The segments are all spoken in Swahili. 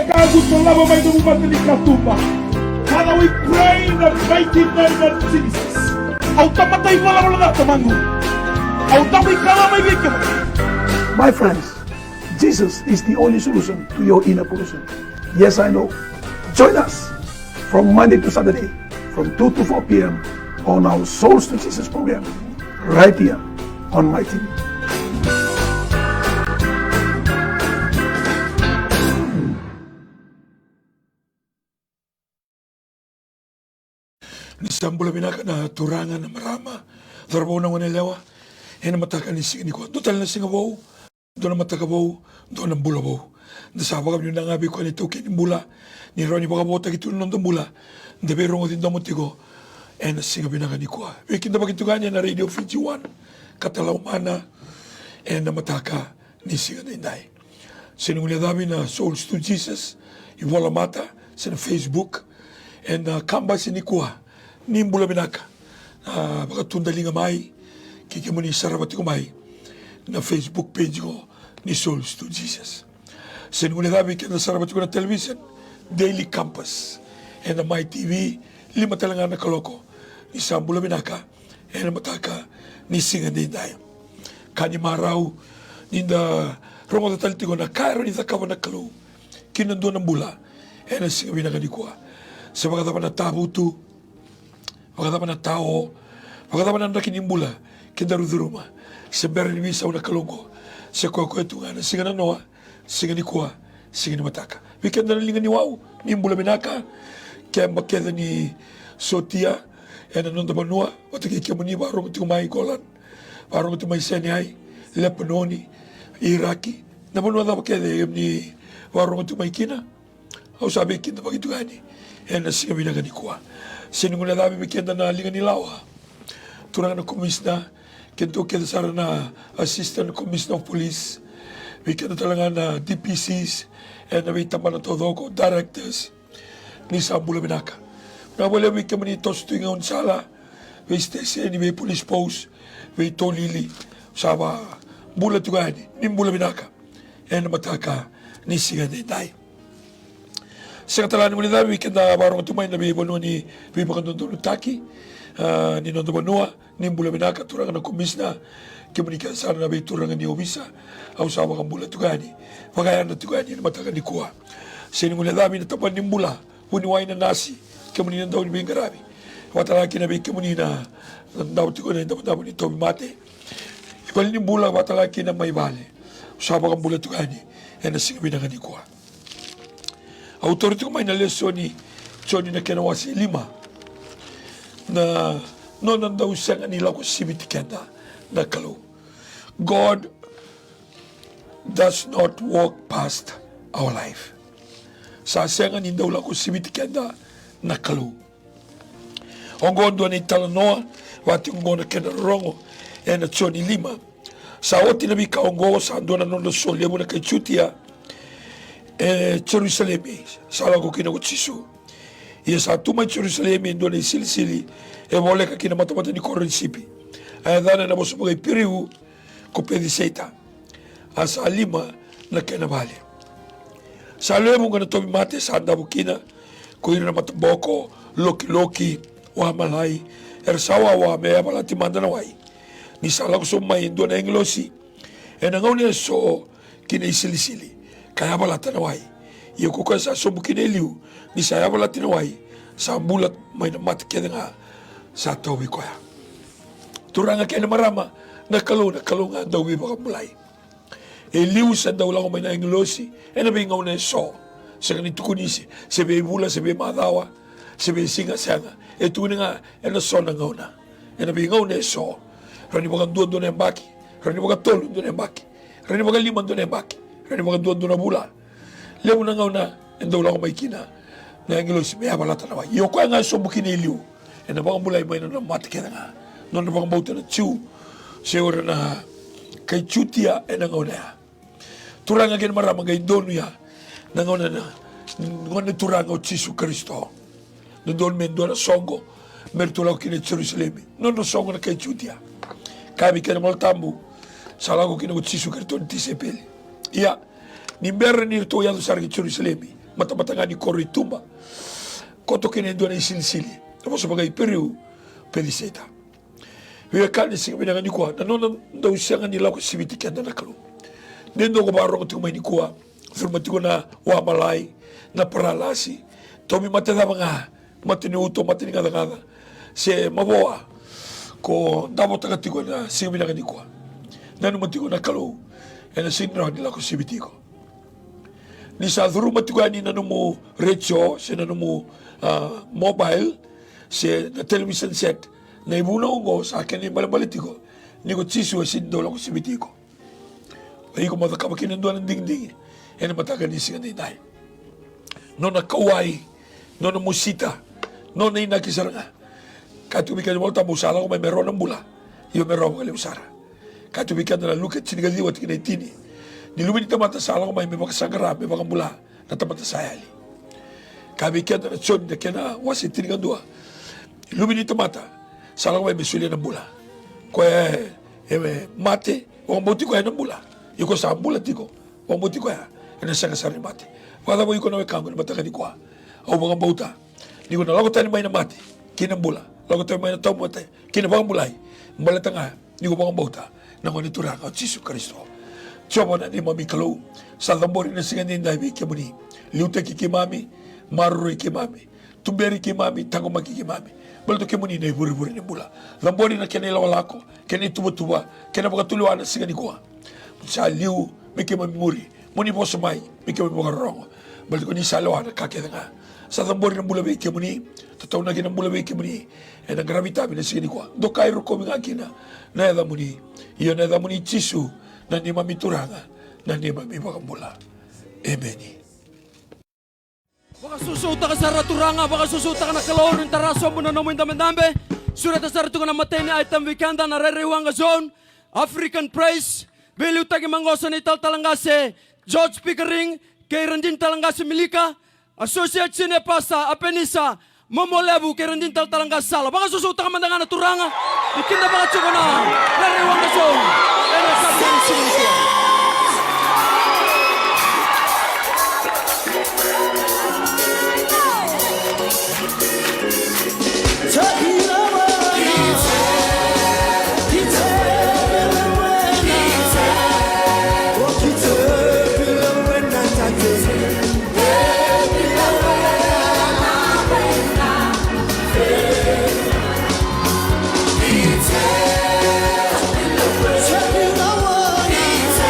Father, we pray in the mighty name of Jesus. My friends, Jesus is the only solution to your inner pollution. Yes, I know. Join us from Monday to Saturday from 2 to 4 p.m. on our Souls to Jesus program right here on my TV. Nisambula binaka na turangan na marama. Darbo na wanelewa. Hena mataka ni singi ko. Doon na singabaw. Doon na matakabaw. Doon na bulabaw. Nasawa kami yung nangabi ko ni Tukin bula. Ni Ronnie baka bota kita nung bula. Ndabi rongo din damot ko. Na singa binaka ni ko. Wikin na bagito kanya na Radio 51. Katalaw mana. Na mataka ni singa na inday. Sinungulia dami na Souls to Jesus. Iwala mata. Sa Facebook. Kamba sinikua. Nimbula binaka. Baka tundaling amay. Kikimo ni sarabati kumay. Na Facebook page ko ni Souls to Jesus. Sinungulit namin kaya sarabati ko na television. Daily Campus. Na My TV. 5 talaga na kaloko. Ni Sambula binaka. Na mataka ni Singa din tayo. Kanimaraw. Ninda rongo tatalti ko na kairo ni takawa na kalu. Kinando ng bula. Na Singa binaka ni kuha. Sa mga dapat na tabo to. Pagkatapan ng tao, pagkatapan ng nakinimbula, kindaruduruma, sa berin ni Misaw na kalungko, sa kuwa-kuwa singa na noa, singa ni kuwa, singa ni mataka. Wikan na nalingan ni Wow, nimbula binaka, kaya makeda ni Sotia, nanong tabanua, watakikya mo ni warong tumay kolan, warong tumay seniyay, Lepanoni, Iraki, nabanua na makeda ni warong tumay kina, o sabi kinta pag ito gani, na singa binaka ni kuwa. Sinungulia dami mikenda na linga ni Lawa. Turang na komisna, kento kenda sara na assistant commissioner of police. Mikenda talaga na DPCs, na may tamba na todo ko, directors, ni Sambula binaka. Nawala may kama ni tos tuwing ang sala, may station, may police post, may tolili, sama, bula tugani, ni Mbula binaka. Na mataka, ni Singa Day. Sa katalaan mo nila, wikenda barong tumay na bibano ni Bibakandon Taki, ni Nondo Banua, ni Mbula binaka, turang na komisna, kimanika sana na turang ni Obisa, au sawa kang bula tugani, pagaya na tugani na mataka ni Kuha. Sinungulia dami na tapan ni Mbula, uniway na nasi, kimanina daw ni Bingarabi. Watalaki na kimanina, daw tiko na daw ni Toby Mate. Ibali ni Mbula, watalaki na may bale, sawa kang bula tugani, na singabi na ni Kuha. Autority ko may nalesyon ni Johnny na kinawasi 5 na noon daw siya nga nila ko sibitikenda na kalo. God does not walk past our life. Sa siya nga nindaw lang ko sibitikenda na kalo. Ang gondo ni talanoa, wati ang gondo na kinarongo, na Johnny 5. Sa o tinabi ka ang gondo sa ando na noon na solya mo na kay Chutia, Jerusalem, salah ko kinagot sisu. Ia sa tumay Jerusalem indo na isilisili, wala ka kinamata-mata ni Korensipi. Ay dana na mo sa mga piriu ko pediseta. Asa 5 na kinabali. Sa alam mo nga na Toby Mate sa anda bukina, ko yun na mataboko, loki-loki, wamalay, ersawa wa may amalati mandanaway. Ni salah ko sumay indo na englosi. Nangaw niya so kinaisilili. Kaya pala tanaway. Iyo ko kaya sa sumbukin iliw, ni saya pala tinaway, sa bulat may namatikya nga sa tawi ko ya. Turang nga kaya na marama, nakalo nga daw iba kamulay. Iliw sa daw lang ko may nainglosi, nabingaw na so, sa ganito kunisi, sabi bula, sabi madawa, sabi singa-sanga, ito na nga, so na ngaw na. Nabingaw na so, rani mga duwan doon yung baki, rani mga tolong doon yung baki, rani mga 5 doon yung baki, rani mga duwan doon na bula. Lew na ngaw na, daw lang ko may kina, na ang ilos, may abalata na wa. Iyo ko nga so bukin iliw, na baka mulay may na matikya na nga, noon na baka bauta na chiw, siya na kay Chutia, nangaw na ya. Turang nga maramang kay doon ya, nangaw na ngon na turang o Chisu Kristo. Na doon men doon na songo, mertulaw kina Jerusalem. Noon na songo na kay Chutia. Kami ka na maltambu, salago kina o Chisu Kristo ni Tisepel. Iya, ni meron ni ito yan sa Jerusalem. mata-mata nga ni Koro Itumba. Koto kinendua na isilisili. Tapos sa bagay periu, pediseta. Wiyakani singa binangan ni kuwa, nanonan daw siya nga nila ko sibitikan na nakalo. Nendo ko barong tingumay ni kuwa, firmati ko na wamalay, na paralasi. Tomi matanda mga matiniuto, matiningada-ngada. Si mabawa, ko dapat tagati ko na singa binangan ni kuwa. Nanumati ko nakalo, e na sinra nila ko sibitiko. Ni sa dhuru mati ko ni nanumu radio, si nanumu mobile, si na television set, na ibuna ko sa akin yung balabaliti ko, ni ko chisu asin doon ako sibiti ko. Ay ko matakabakin ng doon ng dingding, e na mataganising ang inay. No na kawai, no na musita, no na inakisara nga. Kahit umikan mo, tamusala ko may meron ng bula, yung meron ko kalimusara. Kahit umikan na lukit, sinigaliwat kinaitini. Nilumini tamata sala ko may makasagara, may mga bula, na tamata sayali. Kami kaya na natson, na kaya na wasit tinigan dua. Ilumini tamata, sala ko may mesulya ng bula. Kaya mate, wang buti ko ng bula. Yung ko sa bula tiko, wang buti ko na sa kasari mate. Wala mo yung ko na may kango na matakan ni ko. O mga bauta, ni ko na lago tayo may na mate, kinang bula. Lago tayo may na tao mate, kinabang bulay. Malata nga, ni ko mga bauta, na ko niturang at Jesu Kristo. Chobo na ni mami kalau, sa tambori na singa ninda ibi kimuni. Liute kikimami, maruri kimami, tumberi kimami, tango makikimami. Balto kimuni na iburi-buri ni bula. Tambori na kena ilawalako, kena ituba-tuba, kena pagkatuluan na singa ni kuwa. Sa liu, may kimami muri, muni po sumay, may kimami pagkarongo. Balto ko ni salawan na kakita nga. Sa tambori ng bula may kimuni, tataw na ginang bula may kimuni, e nang gravitami na singa ni kuwa. Do kairo ko mga kina, na edha muni, iyon edha muni Jisu, na ni mami turanga, na ni mami makambula. Amen. Baka susuta ka sa raturanga, baka susuta ka na kalawar ng taraso mo na namoy damandambe. Surat sa ratu ka na matay ni item wikanda na rerewang nga zone. African Praise, Beliw tagi mangosa ni tal talangase, George Pickering, kay Randin talangase Milika, Associate Sinepasa, Apenisa, Momolebu, kay Randin talangase Sala. Baka susuta ka mandanga na turanga, ikinda baka tsuko na rerewang nga zone. Era sabi ng sinunod. It's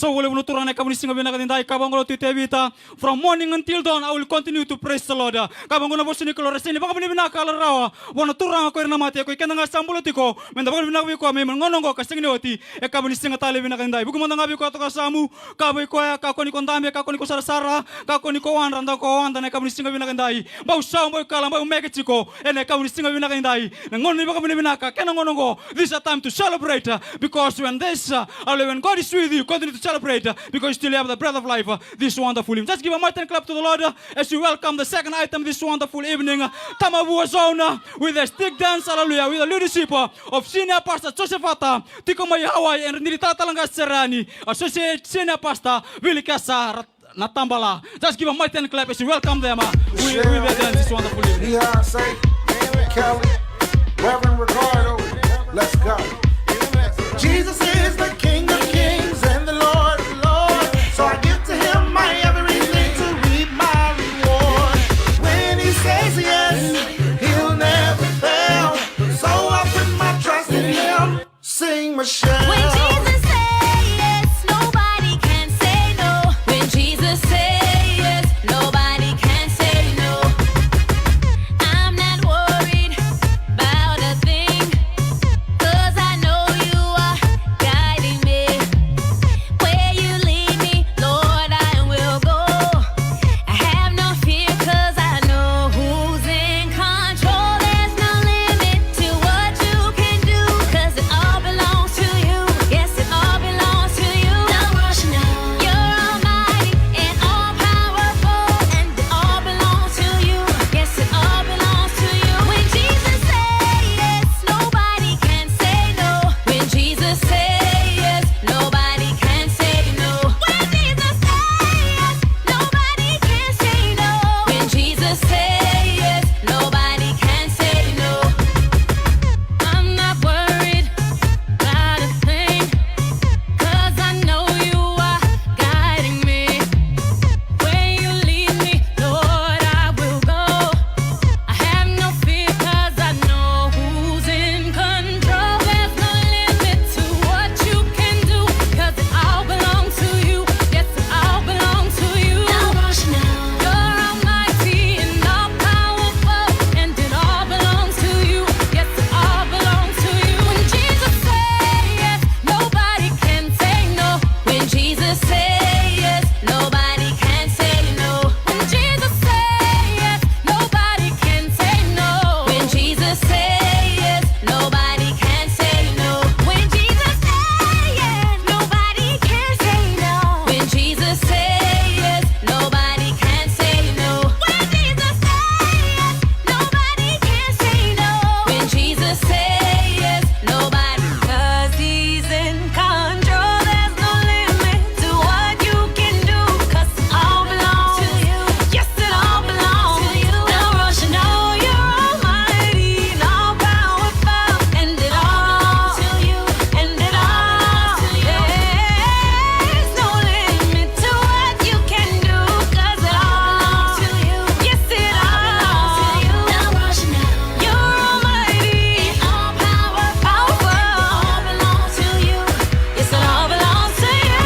So wala mo turang na kabunising abina kadinday kabang ko titebita from morning until dawn I will continue to praise the Lord. Kabang ko na boss ni Colores ni baka binibina kalarawa. Wana turang ako na mati ako ikana nga sambuloti ko. Menda baka binabwi ko may ngonong ko kasing ni oti e kabunising atali bina kadinday. Bugo man ngabi ko ato kasamu kabay ko ya kako ni kondame kako ni ko sarasara kako ni ko wan randa ko wan na kabunising bina kadinday. Bau sa mo kala mo megachiko ene kabunising bina kadinday. Ngon ni baka binibina ka kana ngonong ko. This is a time to celebrate because when when God is with you, continue to celebrate because you still have the breath of life this wonderful evening. Just give a mighty clap to the Lord as you welcome the second item this wonderful evening. Tamavua Zone with a stick dance, hallelujah, with the leadership of Senior Pastor Joseph Ata, Tikomay Hawaii, and Nilita Talanga Serani, Associate Senior Pastor Willie Kasa Natambala. Just give a mighty clap as you welcome them with the dance this wonderful evening. Beyonce, Kelly, Reverend Ricardo, let's go. Jesus is the King of Kings and the Lord of Lords. So I give to him my everything to reap my reward. When he says yes, he'll never fail. So I put my trust in him. Sing Michelle. When Jesus says yes, nobody can say no. When Jesus says yes, nobody can say no. I'm not worried about a thing, 'cause I know you are guiding me. Where you lead me, Lord, I will go. I have no fear 'cause I know who's in control. There's no limit to what you can do, 'cause it all belongs to you. Yes, it all belongs to you. Don't rush now. You're almighty and all powerful, and it all belongs to you. Yes, it all belongs to you. When Jesus says yes, nobody can say no. When Jesus says yes, nobody can say no. When Jesus says yes, nobody can say no. When Jesus says yes, nobody can say no. I'm not worried about a thing, 'cause I know you are guiding me. Where you lead me, Lord, I will go. I have no fear 'cause I know who's in control. There's no limit to what you can do, 'cause it all belongs to you. Yes, it all belongs to you. Don't rush now. You're almighty and all powerful, and it all belongs to you. Yes, it all belongs to you. When Jesus says yes, nobody can say no. When Jesus says yes, nobody can say no. When Jesus says yes, nobody can say no. When Jesus says yes, nobody can say no. When Jesus says yes, nobody can say no. When Jesus says yes, nobody can say no. When Jesus says yes, nobody can say no. When Jesus says yes, nobody, 'cause he's in control. There's no limit to what you can do, 'cause it all belongs to you. Yes, it all belongs to you. Don't rush, no, you're almighty and all powerful, and it all to you, and it all to you. There's no limit to what you can do, 'cause it all belongs to you. Yes, it all belongs to you. Don't rush now. You're almighty and all powerful, all belongs to you. Yes, it all belongs to you.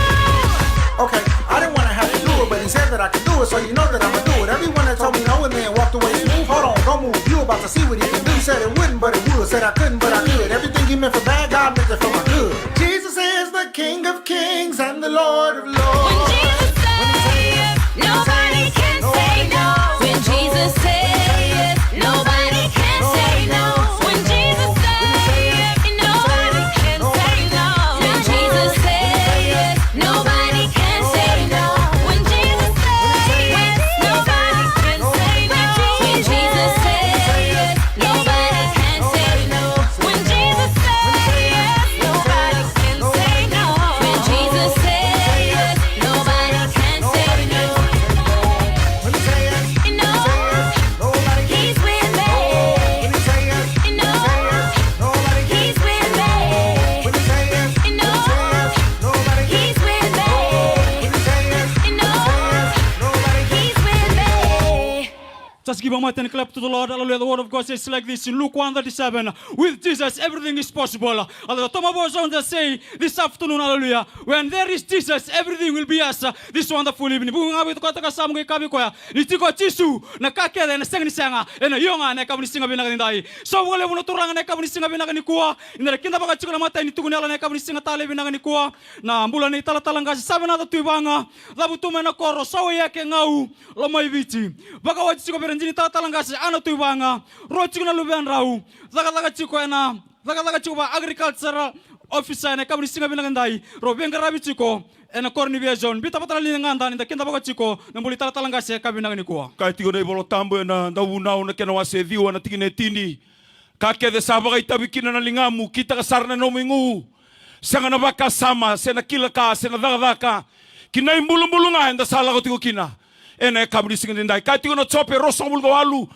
Okay, I didn't want to have to do it, but he said that I could do it, so you know that I'ma do it. Everyone that told me no and then walked away. Hold on, don't move. You about to see what he can do. Said it wouldn't, but it would. Said I couldn't, but I could. Everything he meant for bad, God meant it for my good. Jesus is the King of Kings and the Lord of Lords. When Jesus says yes, nobody can say no. When Jesus says yes, nobody can say no. When Jesus says yes, nobody can say no. When Jesus says yes, nobody can say no. When Jesus says yes, nobody can say no. When Jesus says yes, nobody can say no. When Jesus says yes, nobody can say no. When Jesus says yes, nobody us give a mighty and clap to the Lord. Hallelujah. The word of God says like this in Luke 1:37. With Jesus, everything is possible. Hallelujah. Tom of our sons that say this afternoon, hallelujah, when there is Jesus, everything will be us. This wonderful evening. Bunga with kota kasam kay kabi koya. Nitiko Jisu nakakeda na seng ni sanga na yonga na kabuni singa binagandai. So wala mo turanga na kabuni singa binagani kuwa. Ina kinda baka chukuna mata ni tugunela na kabuni singa tale binagani kuwa. Na mbula ni talatalanga sabi na tuibanga. Labu tume na koro sawa yake ngau lomai viti. Baka wachi chiko berenjini talatalanga si ana tuibanga. Ro chiko na lubian rau. Laga chiko na laga chiko ba agricultural officer na kabuni singa binagandai. Ro benga rabi chiko. Ena korni vision bita patala nganda ni kinda baka chiko na mbuli talatalanga si kabinagani kuwa. Kai tigo nei bolo tambo na daunau na kena wase diwa na tigine tini. Ka ke de sabaga itabikina na lingamu kita ka sarna no mingu. Sanga na baka sama sena kilaka sena dagaka. Kinai mbulunga enda sala ko tigo kina. Ena kabri singin dai. Kai tigo na chope rosang bulgo walu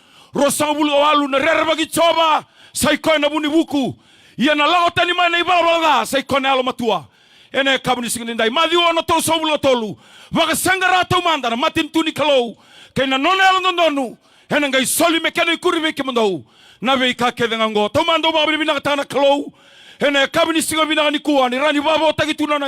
na rerba gi choba. Sai ko na buni buku. Ia na lago tani mai na ibala sai ko na alo matua. Ene kabuni singin dai madi ono to sobulo tolu waga sangara to mandana matin tuni kalau kena nonel ndonu ene ngai soli mekeno kuri me kemando na ve ka kedenga ngo to mando ba bina tana kalau ene kabuni singin bina ni kuwa ni rani babo tagi tunana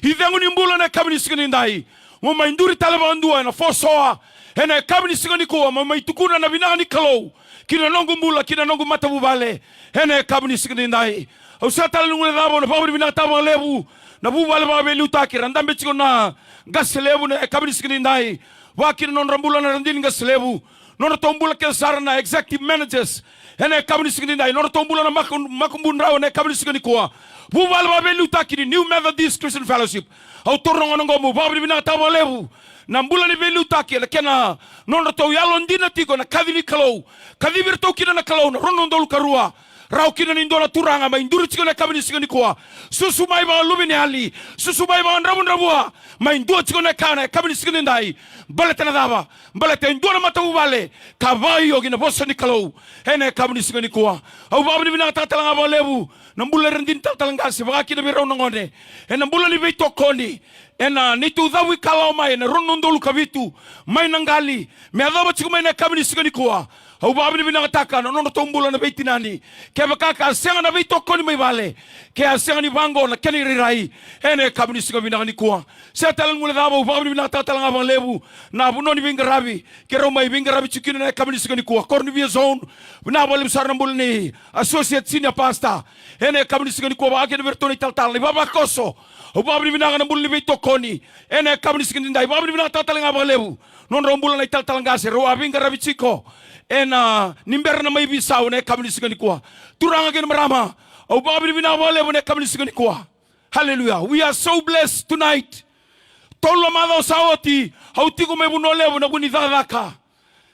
hidengu ni mbulo ne kabuni singin dai mo mainduri talaba ndua na fosoa ene kabuni singin kuwa mo maitukuna na bina ni kalau kina nongu mbula kina nongu matabu bale ene kabuni singin dai usata lungule dabo na babri bina taba lebu na bubale ba belu takira ndambe chiko na gaslebu na kabini sikini ndai wakina non rambula na randini gaslebu non tombula ke sarna executive managers ene kabini sikini ndai non tombula na makumbundrao na kabini sikini kwa bubale ba belu takiri New Methodist Christian Fellowship au torongo ngomu babri bina tabalebu na mbula ni belu takira kena non to yalo ndina tiko na kadini kalau kadibir to kina na kalau na rondo ndolu karua rau kina ni ndona turanga ma induru chiko na kabini sikini kwa susu mai ba lubini hali susu mai ba rabua ma indu chiko na kana kabini sikini ndai baleta na daba baleta indona matabu bale kabayo gina bosa ni kalau ene kabini sikini kwa au babni bina tatalanga ba lebu na mbula rendin tatalanga se ba kina bi rau ngone ena mbula ni beito koni ena nitu dawi kalau mai na rondo ndolu kavitu mai nangali me adaba chiko mai na kabini sikini kwa au babni bina taka no tombula na beiti nani ke bakaka senga na beito koni mai vale ke senga ni bango na keni rirai ene kabni siga bina ni kwa setal ngule dabo babni bina tatalanga ba lebu na buno ni bingarabi ke romai bingarabi chikina na kabni siga ni kwa korni via zone na bolim sarna bulni associate senior pastor ene kabni siga ni kwa ba ke bertoni tal baba koso au babni bina na bulni beito koni ene kabni siga ni dai babni bina tatalanga ba lebu non rombula na talanga se ro bingarabi chiko ena nimber na mai bisau ne kabni sikani kwa turanga gen marama au babri bina wale ne kabni sikani kwa. Hallelujah, we are so blessed tonight. Tolo mado saoti hautigo mebuno levo na guni dadaka.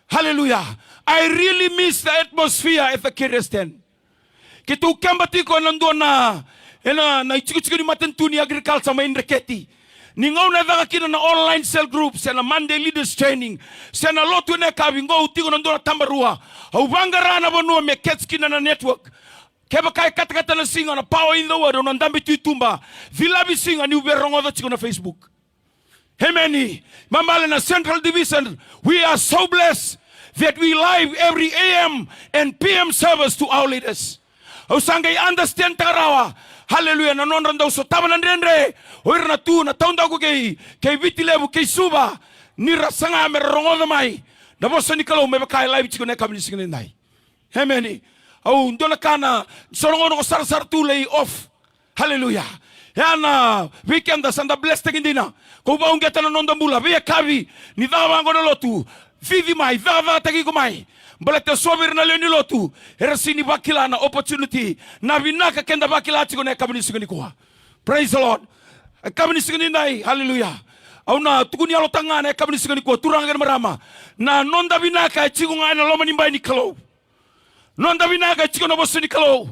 Hallelujah, I really miss the atmosphere at the Kirsten kitu kambatiko nandona ena na ichiko ni matentuni agriculture ma indreketi Ningau na daga kina na online cell groups na Monday leaders training sana lotu ne kabi ngo utigo ndora tambarua au bangarana bonua me ketskina na network keba kai katakata na singa na power in the word on ndambi tuitumba vilabi singa ni uberongo da chiko na Facebook. Hemeni mambale na Central Division, we are so blessed that we live every AM and PM service to our leaders. Usangai understand tarawa. Hallelujah, na non randa uso taba na ndendre oira na tu na taunda ko kei viti lebu kei suba ni rasanga me rongo mai na bosa ni kalo me kai live chiko ne kabni sikene nai. Hemeni au ndona kana sorongo no sar tu lay off. Hallelujah. Yana weekend da sanda blessed ngindina ko ba ungeta na nonda mbula be kavi ni dawa ngono lotu vivi mai dawa tagi ko mai balete sobir na leni lotu ersini bakila na opportunity na vinaka kenda bakila chiko ne kabni sikeni kwa. Praise the Lord. Kabni sikeni nai. Hallelujah. Au na tukuni alo tangane kabni sikeni kwa turanga marama na nonda vinaka chiko ngana loma ni mbai ni kalo nonda vinaka chiko no bosu ni kalo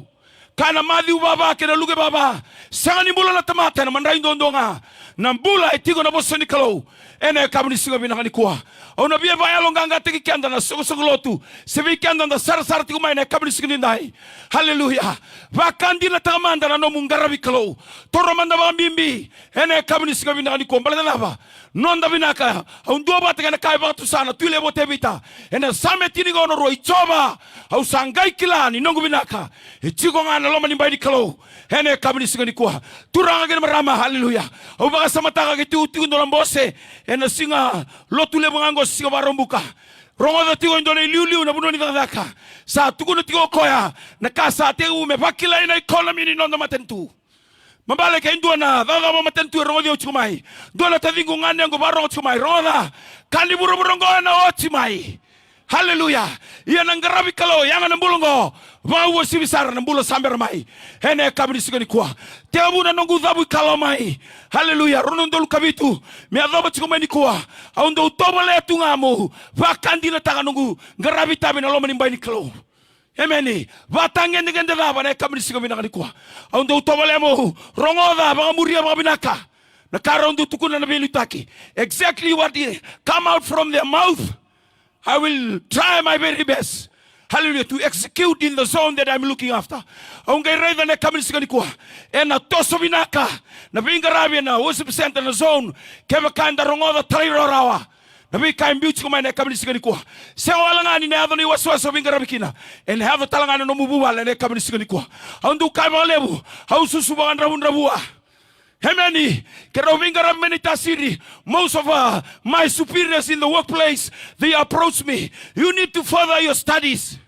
kana madhi ubaba kena luge baba sangani mbula na tamata na mandai ndondonga na mbula etigo na bosu ni kalo ene kabni sikeni vinaka kwa. Au na bia baya longanga tiki kanda na sogolotu sevi kanda na sar tiki mai na kabni sikeni ndai. Hallelujah. Vakandi na tamanda na no mungarabi kalo toro manda bambimbi ene kabni sikeni vinaka kwa mbala lava nonda binaka au ndo bata kana kai batu sana tuile bote bita ena same tini gono ro ichoba au sangai kilani nongo binaka ichigo ngana loma nimbai di kalo ene kabini sigani kwa turanga gena marama haleluya au baka samata ka tu tu ndo lambose ena singa lotule bangango singa barombuka rongo da tigo ndo liu na bunoni daka sa tukuno tigo koya na kasa te u me bakila ina economy ni nonda matentu mambale ka indua na daga mama tentu rongo dio chumai dola tavingu ngane ngo barongo chumai ronga kali buru na ochimai haleluya ia nangarabi kalo yang na mbulungo wa sibisar na mbulo samber mai hene kabri sigani kwa tebu na nongu dhabu kalo mai haleluya ronondol kabitu me adoba chumai ni kwa aundo utobole tungamu vakandi na taga nongu ngarabi tabi na loma ni mbai ni kalo Emeni, vatangen dengan dava na kabri sigami na kwa aundo utobole mo rongoda ba muria ba binaka na karondo tukuna na belutaki exactly what come out from their mouth I will try my very best. Hallelujah. To execute in the zone that I'm looking after. Aungai reza na kabri sigani kwa ena toso binaka na bingarabi na 1% na zone keva kanda rongoda trairo rawa Nabi kain biuchi ko mai na kabri sigani kwa se walangani na adoni waswaso bingarabikina en have talangana no mubuwala na kabri sigani kwa aundu kai malebu au susu bangra bundrabua Hemeni, most of my superiors in the workplace, they approach me. You need to further your studies.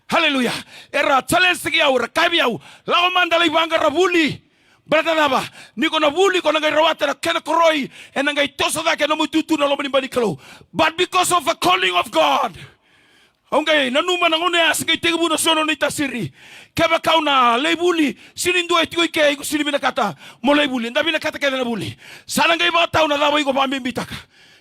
Hallelujah. Era challenge yau, rakabi yau. Lao mandala ibanga rabuli. Brother naba, niko na buli ko nangay rawata na kena koroi and nangay tosa da kena mututu na lomo ni banikalo. But because of the calling of God, okay, nanuma nangone asingay tegubu na sono ni tasiri. Kaya kau na labuli sinindo etigo ike iku sini binakata mo labuli nda binakata kaya na buli. Sana ngay ba tao na dawa iko pambimbitaka.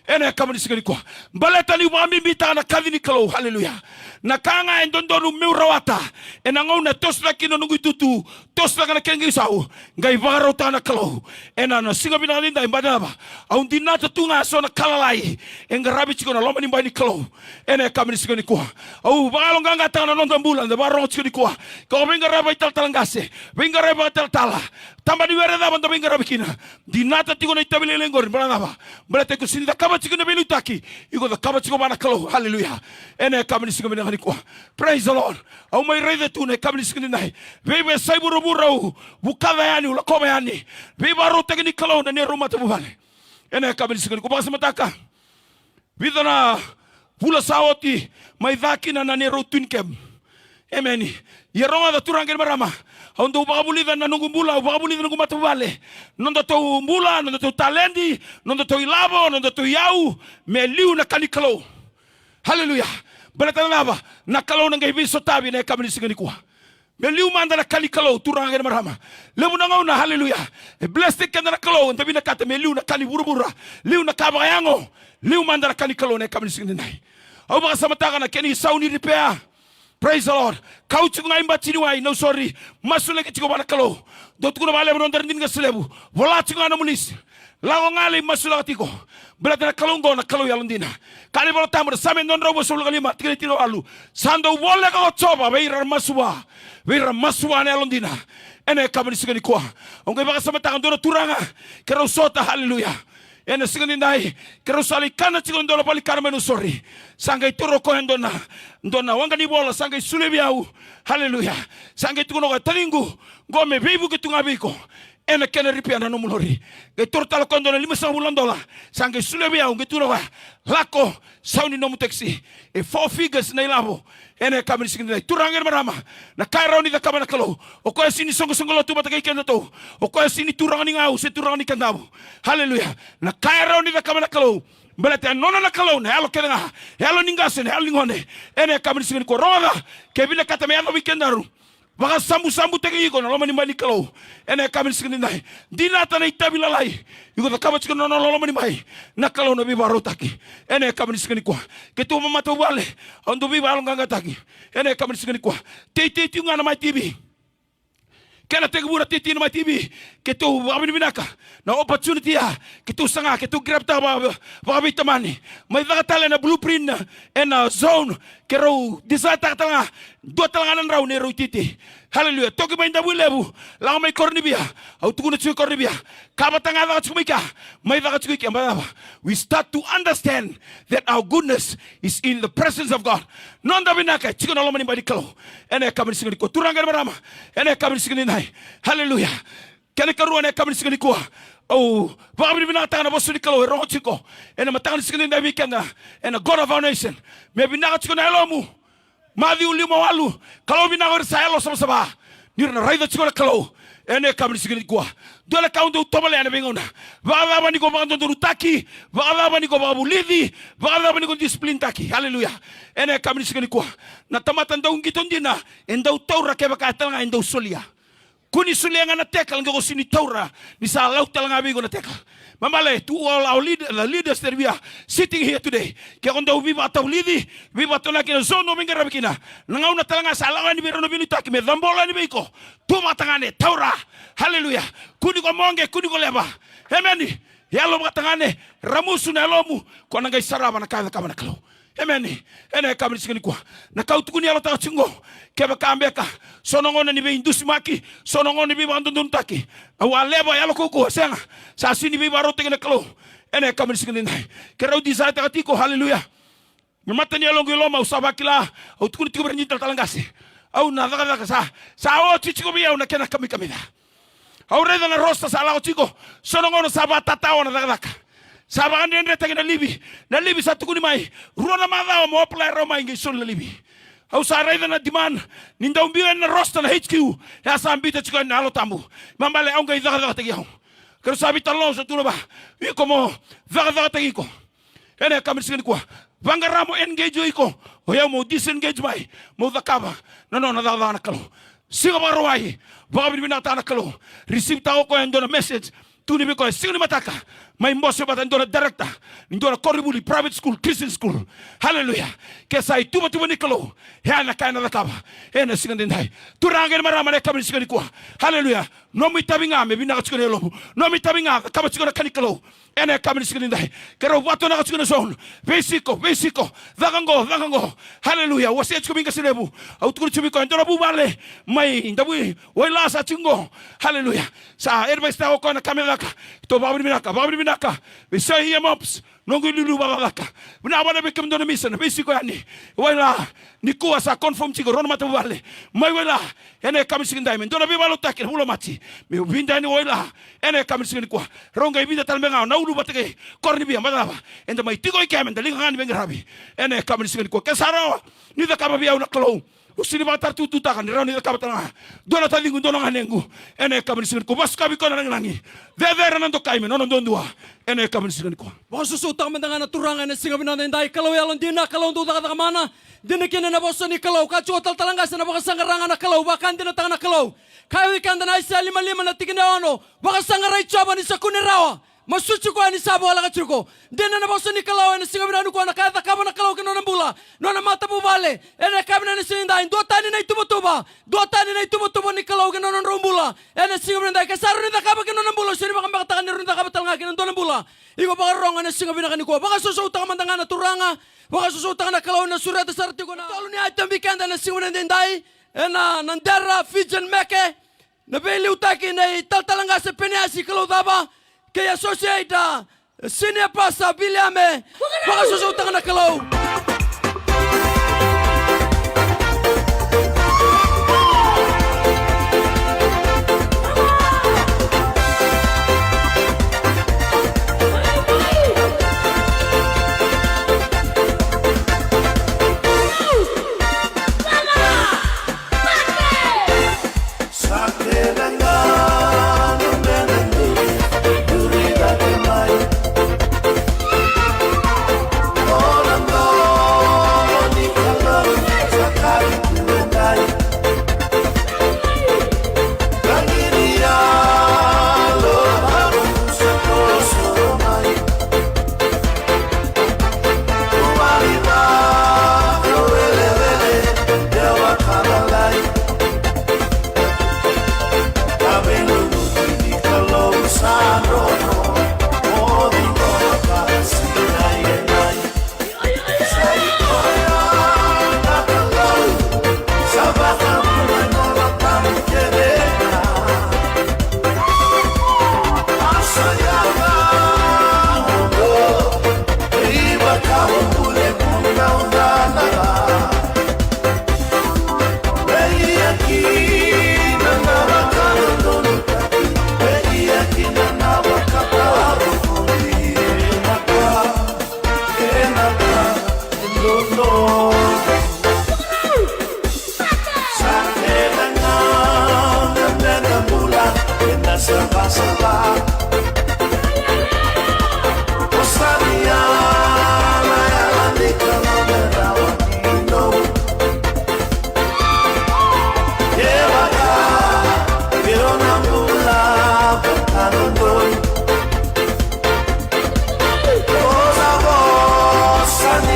Ene kama nisigani kwa. Baleta ni pambimbitaka na kadhi ni kalo. Hallelujah. Na kanga endondonu meurawata. Enangau na tosla kino nungu tutu. Tosla kana kengi sau. Ngay bagarota na kalo. Ena na singa binalinda imbadaba. Au dinata tunga so na kalalai. Engarabi chiko na loma nimba ni kalo. Ene kama nisigani kwa. Au bagalong ganga tanga na nondambula. Nda barong chiko ni kwa. Kau bingaraba ital talangase. Bingaraba ital tala. Tamba ni wera da banda bingaraba kina. Dinata tiko na itabile lengor. Balanaba. Baleta ko sinda kama chiko na belutaki. Iko da kama chiko bana kalo. Hallelujah. Ene kama nisigani na praise the Lord. Au mai rei tu ne kabli sikini nai. Bebe sai buru buru bukada yani ulakoma yani. Bebe rote ni kalau na ne roma tu bale. Ene kabli sikini ko basa mataka. Vida na pula saoti mai daki na ne rotun kem. Emeni. Yeronga da turangel marama. Ondo bagabuli na nungu bula, bagabuli na nungu matubale. Nonda to mbula, nonda to talendi, nonda to ilabo, nonda to yau, me liu na kanikalo. Hallelujah. Balata naba na kalau nangay biso tabi na kami sigani kwa. Meliu manda na kali kalau turang ngene marama. Lebu na ngau na hallelujah. Blessed ka na kalau tabi na kata meliu na kali burubura. Liu na kabayango. Liu manda na kali kalau na kami sigani nai. Au baka samataka na keni sauni repair. Praise the Lord. Kau chiku ngai mbachini wai no sorry. Masule ke chiku bana kalau. Dot kuna bale bronda ndinga selebu. Wala chiku ana munis. Lago ngali masula tiko. Belata na kalungo na kalu yalundina. Kali bolo tamur samen don robo sulu kalima tikili tilo alu. Sando wole ka choba beira masua. Beira masua na yalundina. Ene kabani sigani kwa. Onge baka samata kandona turanga. Kero sota hallelujah. Ene sigani nai. Kero sali kana chikon dola pali karmenu sorry. Sangai turo ko ndona. Ndona wanga ni bola sangai sulebiau. Hallelujah. Sangai tukono ka talingu. Ngome bibu kitungabiko. Ena kena ripia na nomulori. Ke tortala kondo na $500 sange sulebi au ngeturo wa lako sauni nomu taxi e 4 figures na ilabo. Ena kami sikini turangir marama na kairo ni da kama na kalo. O ko sini songo lo tu batake kenda to. O ko sini turang ni ngau se turang ni kandabo. Hallelujah. Na kairo ni da kama na kalo. Belete nona na kalo na halo kena. Halo ningase halo ngone. Ena kami sikini ko roda ke bila kata me ano weekendaru. Baka sambu tegi iko na loma ni mai kalau ene kami sikini nai dinata na itabila lai iko kama chiko no loma ni mai na kalau no biba rotaki ene kami sikini kwa ketu mama to wale ondo biba alonga taki ene kami sikini kwa titi tunga na mai TV kena tegura titi na mai TV ketu abini binaka na opportunity ya ketu sanga ketu grab ta ba bitamani mai daga tale na blueprint ena zone Kero disa tanga dua talanganan raw ne titi. Hallelujah. Toki ba inda bulebu. Lang may kornibia. Au tukuna tsuy kornibia. Kabatanga da tsumika. May da tsumika ba. We start to understand that our goodness is in the presence of God. Nonda binaka chiko na lomani badi kalo. Ene kamari sigani ko turanga marama. Ene kamari sigani nai. Hallelujah. Kene karuan ene kamari sigani ko. Oh, baka binaka na bosu ni kalo ro chiko. Ene matanga sigani na weekend. Ene God of our nation. Me binaka chiko na elomu. Matthew 5:8 kalau binagor sa elo sama-sama nir na raida chiko kalau ene kamri sigini kwa dole kaundu tomale ane bengona baba ni ko bando taki baba ni ko babu lidi baba ni ko discipline taki haleluya ene kamri sigini kwa na tamatan daw giton dina endau taura ke baka tanga endau solia kuni solia ngana tekal ngo sini taura ni sa lau talanga bigo na tekal. Mamale, to all our leaders that we are sitting here today. Kaya kung daw viva ataw lidi, viva ataw na kina zono minga rabikina. Nangaw na talanga sa alangan ni Meron Binita, kime dambola ni Biko. Tumatangane, taura. Hallelujah. Kuni ko monge, kuni ko leba. Amen. Yalo matangane, ramusu na lomu. Kung nangay saraba na kaya kama nakalaw. Amen. Ene kami sigani kwa. Nakautukuni alo tayo chingo. Kaya bakambeka. Sonongon na nibe indusi maki. Sonongon ni biba andun taki. Awaleba yalo kuku. Senga. Sa sini biba rote kena kalo. Ene kami sigani nai. Kaya rau disay takatiko. Hallelujah. Mamata ni along yuloma usabakila. Autukuni tiko bernyita talangasi. Au nadaka sa. Sa o chichiko biya una kena kami da. Au reda na rosta sa alao chiko. Sonongon sabata tao na daka. Sabakan dia datang na libi satu kuni mai ruana madao mo apply Roma ingi sun na libi au sarai na diman ninda umbian na rosta na HQ ya sambita chiko na alo tamu mambale au ngai daga tagi au kero sabi talon sa tuno ba iko mo daga tagi ko ene kamir sigani ko bangaramo engage iko o ya mo disengage mai mo dakaba no na daga na kalo siga barwai baga binata na kalo receive tao ko endo na message tuni biko sigani mataka. May mbose bata ndona director, ndona koribuli private school, Christian school. Hallelujah. Kesa tuba ni kalo. Hana kaina dakaba. Ena sigandi ndai. Turangen marama ne kamini sigandi kwa. Hallelujah. No mitabinga me bina katsikone lobu. No mitabinga kaba tsikone kanikalo. Ena kamini sigandi ndai. Kero wato na katsikone zone. Besiko. Dagango. Hallelujah. Wasi atsikobinga sinebu. Autukuri chubiko ndona bubale. May ndabui. Waila sa chingo. Hallelujah. Sa erba sta oko na kamelaka. To babri binaka. We say here mops. Nongo lulu babalaka. Bina wana bekem dona mission. Besiko yani. Waila ni kuwa sa confirm chiko ron mata bubale. May waila ene kami sigindai men dona bibalo takir hulo mati. Me ubinda ni waila ene kami sigindi kwa. Ronga ibida talmenga na ulu batake korni biya madaba. Enda mai tigo ikemen dalinga ngani bengarabi. Ene kami sigindi kwa. Kesarawa ni da kama biya una klo. Usini batar tutu takan rani da kabatanga. Dona talingu dona nganengu. Ene kami sigindi kwa. Bas kabi kona nangi. Vevera nando kaime nono dondua. Ene kami sigindi kwa. Bosu sutang mendangan turanga na singa binanda indai kalau yalon dina kalau untuk taka mana dina kena na bosu ni kalau kacu hotel talanggas na baka sangaranga na kalau bahkan dina tanga na kalau kayu ikan dan aisa 5 na tigina ano baka sangarai coba ni sakuni rawa masuci ko ni sabo ala kacuko dina na bosu ni kalau na singa binanda ko na kaya takaba na kalau kino na bula no na mata bubale ene kabina ni singa indai dua tani na itubutuba ni kalau kino na rumbula ene singa binanda kasaru ni takaba kino na bula sini baka bakatakan ni runda kaba talanga kino na bula iko baka ronga na singa binakani ko baka susuta mandanga na turanga baka susuta na kalau na surat sarti ko na tolu ni item weekend na singa binandai ena nandera fijen meke na beli utaki na talanga se penasi kalau daba ke associate senior pastor Biliame baka susuta na kalau All I'm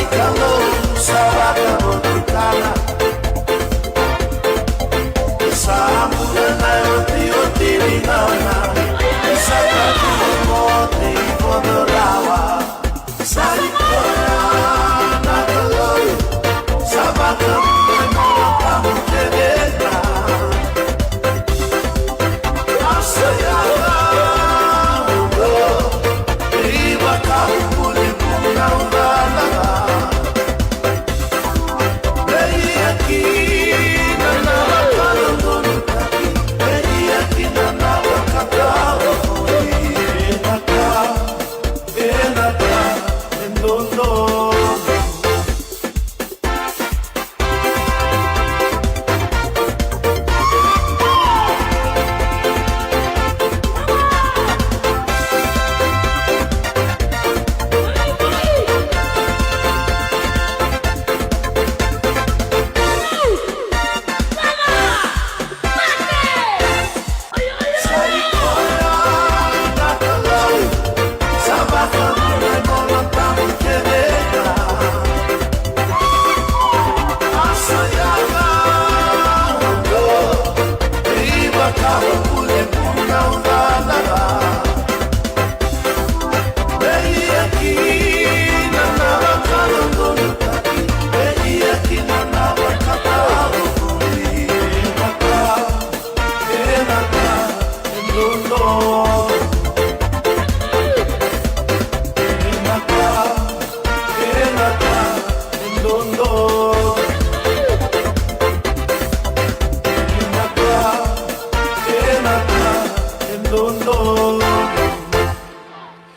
Saikalo, Sabaka, Motukala. Sambuga na oti oti linaona. Sakatu moti podorawa. Saikora na kaloi. Sabaka mwenye kamu terena. Asayala ugo. Iba kamu kuli kuna udalaga. Bei aki na nakalo gono taki. Bei aki na nakakao kuli. Enaka, endondo.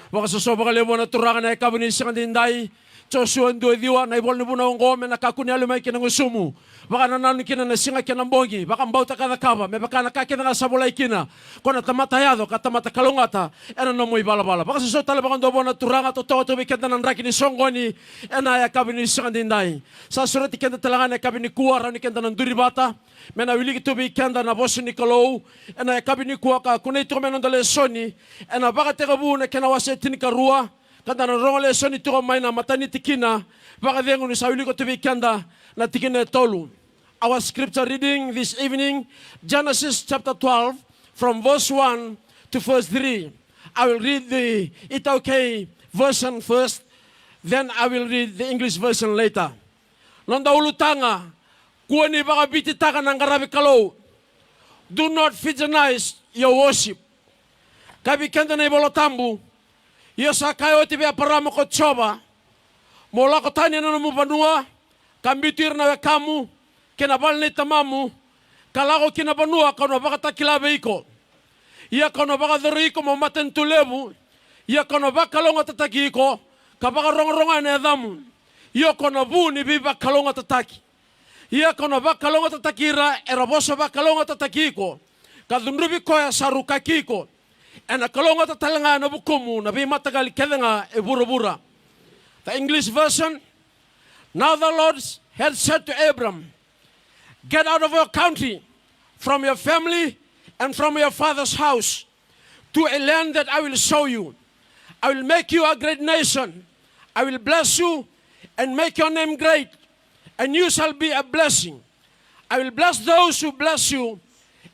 Wakasosoba ka lewa na turangan na ikabunin sa kandinday. Joshua ndo diwa na ibol nibu na ngome na kakuni alumay kinangusumu. Baka nanano kina na singa kinambongi. Baka mbauta kada kaba. May baka nakakina nga sabulay kina. Kona tamatayado katamata kalungata. Ena no mo ibalabala. Baka soso tala baka ndobo na turangan totoo tubikenda ng raki ni songoni. Ena ya kabunin sa kandinday. Sa surat ikenda talangan na kabini kuwa rani kenda ng duribata. Mena wiligi tubikenda na bosu ni kalou. Ena ya kabini kuwa ka kunay tukumen ng dalesoni. Ena baka tekabu na kinawasa itinika kanda na rongole soni tiko maina matani tikina baka dengu ni sawili ko tubi kanda na tikina tolu. Our scripture reading this evening, Genesis chapter 12 from verse 1 to verse 3. I will read the Itaukei version first, then I will read the English version later. Nonda ulutanga kuani baka bititaka ng garabi kalo. Do not fictionize your worship. Kabi kanda na ibolotambu. Iyo sa kayo tibi aparamo ko choba. Mola ko tanya na mo banua. Kambitir na kamu. Kinabal ni tamamu. Kalako kinabanua kano baka takilabe iko. Iya kano baka dhari iko mamaten tulebu. Iya kano baka kalonga tataki iko. Kabaka ronga na edamu. Iyo kano bu ni biba kalonga tataki. Iya kano baka kalonga tatakira. Erabosa baka kalonga tataki iko. Kadunrubi ko ya sarukaki iko. Ena kalonga tatalanga na bukumu na bimatagal kedenga e bura-bura. The English version, now the Lord had said to Abram, get out of your country, from your family, and from your father's house, to a land that I will show you. I will make you a great nation. I will bless you and make your name great, and you shall be a blessing. I will bless those who bless you,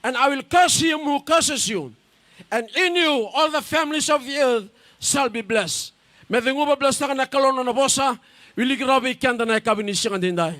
and I will curse him who curses you. And in you, all the families of the earth shall be blessed. May the nguba bless na nakalono na bosa, wiligrabi kanda na ikabini siya kandinday.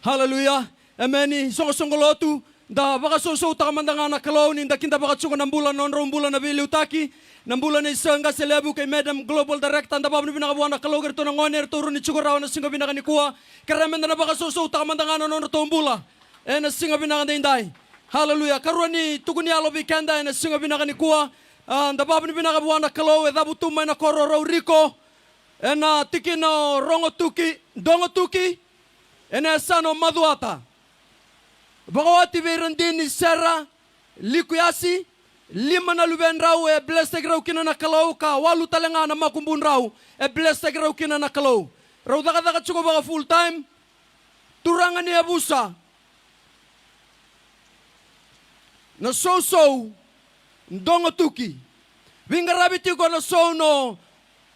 Hallelujah. Amen. Songolotu, da baka soso takamandanga nakalaw, ninda kinda baka tsuko ng bulan non rong bulan na biliutaki, ng bulan na isang kaselebu kay Madam Global Director, da babang binakabuhan nakalaw gerto ng oner, turo ni tsuko raw na singa binakanikuha, karaman na baka soso takamandanga non rong bulan, na singa binakanday. Hallelujah. Karwani tukuni alobi kanda na singa binakanikuha. Da babani binakabuhan na kalaw dabu tumay na kororo riko. Na tiki no rongotuki, dongotuki. Na sano maduata. Bagawati verandin ni Sarah likuyasi. Lima na luben raw blessed raw kina na kalaw ka walu talanga na makumbun raw blessed raw kina na kalaw. Raw daka tsuko baga full time. Turangan ni abusa. Na so ndongo tuki. Wingarabiti ko na so no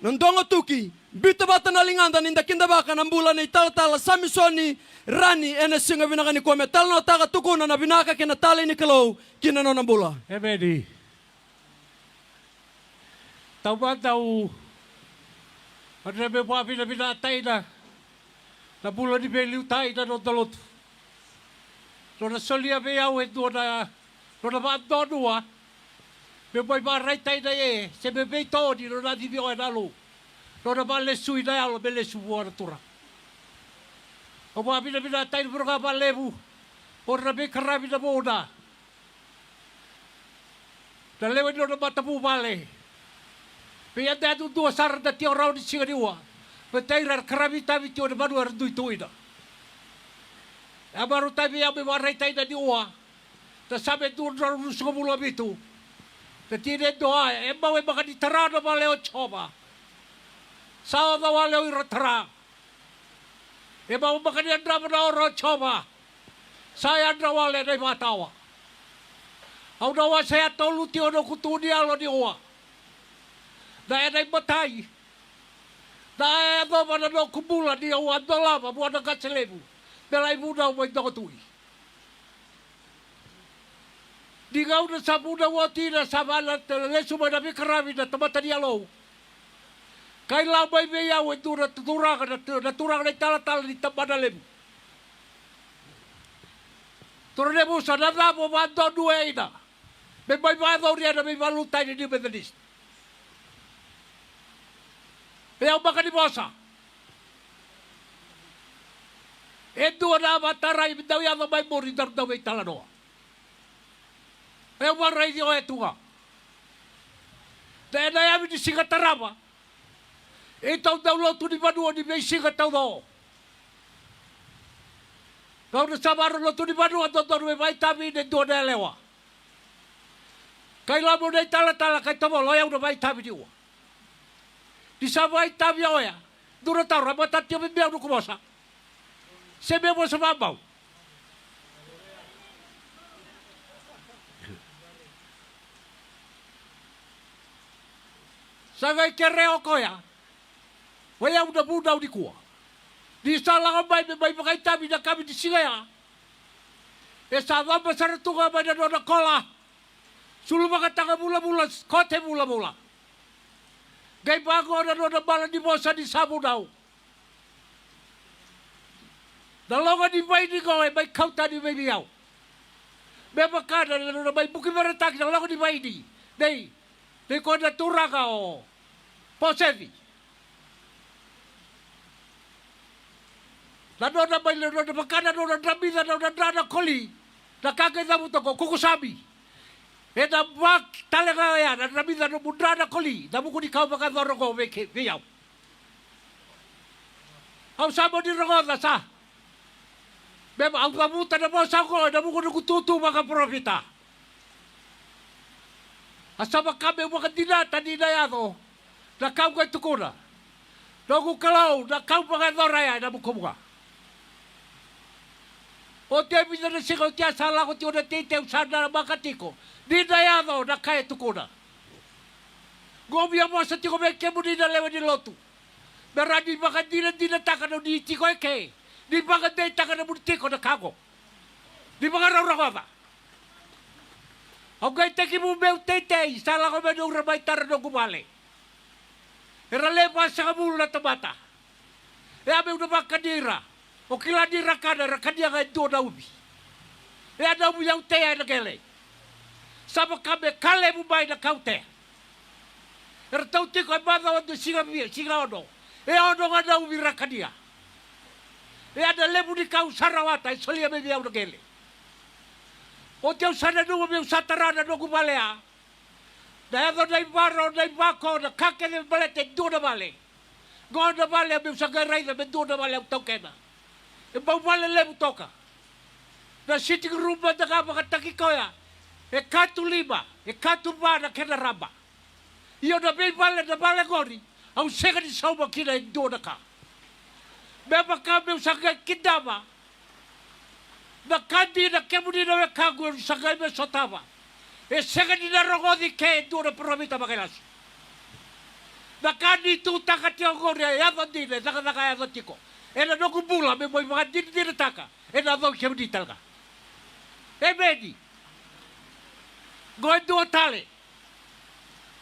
ndongo tuki. Bitabata na linganda ninda kindabaka ng bulan ni talatala Samisoni Rani ene singa binaka ni kome talno taka tukuna na binaka kinatali ni kalaw kinano ng bula. Emedi. Tauba tau. Ada be pa bina bina taina. Na bula di beliu taina no dalot. No na solia be au e do na ba dodua. Be boy ba rai taina e se be be to di no na di bio na lu. No na ba le sui na alo be le su buona tura. O ba bina bina taina burga ba lebu. Ora be karabi na boda. Na lewe no na matapu vale. Pia dadu dua sar da tio rau di singa diwa. Petairar karabi tabi tio de manu ar dui tuina. Abaru tabi ya be warai taida diwa. Ta sabe tu ru sumula bitu. Ta tine doa e mau e maka di tarana vale o choba. Sao da vale o irotara. E mau maka di andra mana o choba. Saya andra vale dai matawa. Au dawa saya tolu tio no kutuni alo diwa. Da dai batai. Da do mana no kubula di o andola ma buana katselebu. Belai buda o mai tui. Di gau na sabuda wati na sabala lesu mana bi karabi na tamata di alo. Kai la mai be ya o dura turanga na turanga tala di tamana lebu. Tornebu sa na mo mando dueina. Me mai vai do ria na me valutai ni Methodist. Pea baka ni bosa. E dua na matarai bidau ya mai mori dar dau e tala noa. E o marai di o e tunga. Te na ya mi singa tarama. E tau dau lo tu ni manua ni me singa tau do. Kau na sabaro lo tu ni manua do me vai tabi ne dua na lewa. Kai la mo nei tala kai tomo lo ya una vai tabi diwa. Di sabay tabi oya. Duro tau ramata tio me bia no kumosa. Se me mo sa babau. Sagai kereo koya. Waya una buda di kuwa. Di sala mai me mai pakai tabi na kami di singaya. E sa vamba saratunga mai na dona kola. Sulu makatanga mula-mula kote mula-mula. Gai bago na no na bala di bosa di sabu dau. Dalonga di mai di go e mai kauta di mai biau. Me makana na no mai buki meretak na longa di mai di. Dei ko na turanga o. Posevi. Na no na mai no na makana no na dramida no na drana koli. Na kage na mutoko kukusabi. E na wak talega ya na ramida no mudrana koli na buku di kau maka dorogo veke viau. Au samo di rogoda sa. Beba au babuta na mo sa ko na buku no kututu maka profita. Asama kame maka dinata di dayado na kau kai tukuna. Dogu kalau na kau maka doraya na buku muka. O te bisa na sigaw tia sala ko tiyo na tete usana na makatiko. Di dayado na kaya tukuna. Gomia mo sa tiko meke mo di na lewa di lotu. Mera di baka di na taka na di tiko eke. Di baka di taka na mo di tiko na kago. Di baka rauragaba. Ang kaya teki mo meu tete. Sala ko may nung ramay tara nung gumali. Era lepa sa kamulo na tabata. E aming na makadira. O kila di rakana rakadia ga do na ubi. E ada ubi yang te na gele. Sama kame kale mu bai na kaute. Er tau te ko bada o de singa ono. E ono ga na ubi rakadia. E ada lebu di kau sarawata e solia me dia na gele. O te usana no me usatarana no kubalea. Da edo dai baro dai bako na kake de balete do na vale. Go na vale me usagai me do na vale tau kena. E bau vale lebu toka. Na sitting room ba daga makataki ko ya. E katu lima. E katu ba na kena ramba. Iyo na bei vale na vale gori. Au sega di sauma kina e do na ka. Beba ka me usaka kidama. Na kandi na kemuni na wekagu usaka me sotava. E sega di na rogodi ke e do na promita makilas. Nakani tu takati ako ria yava dine naka yava tiko. Ena no kubula me moi mga dine taka. Ena do kem di talka. E bedi. Goi dua tale.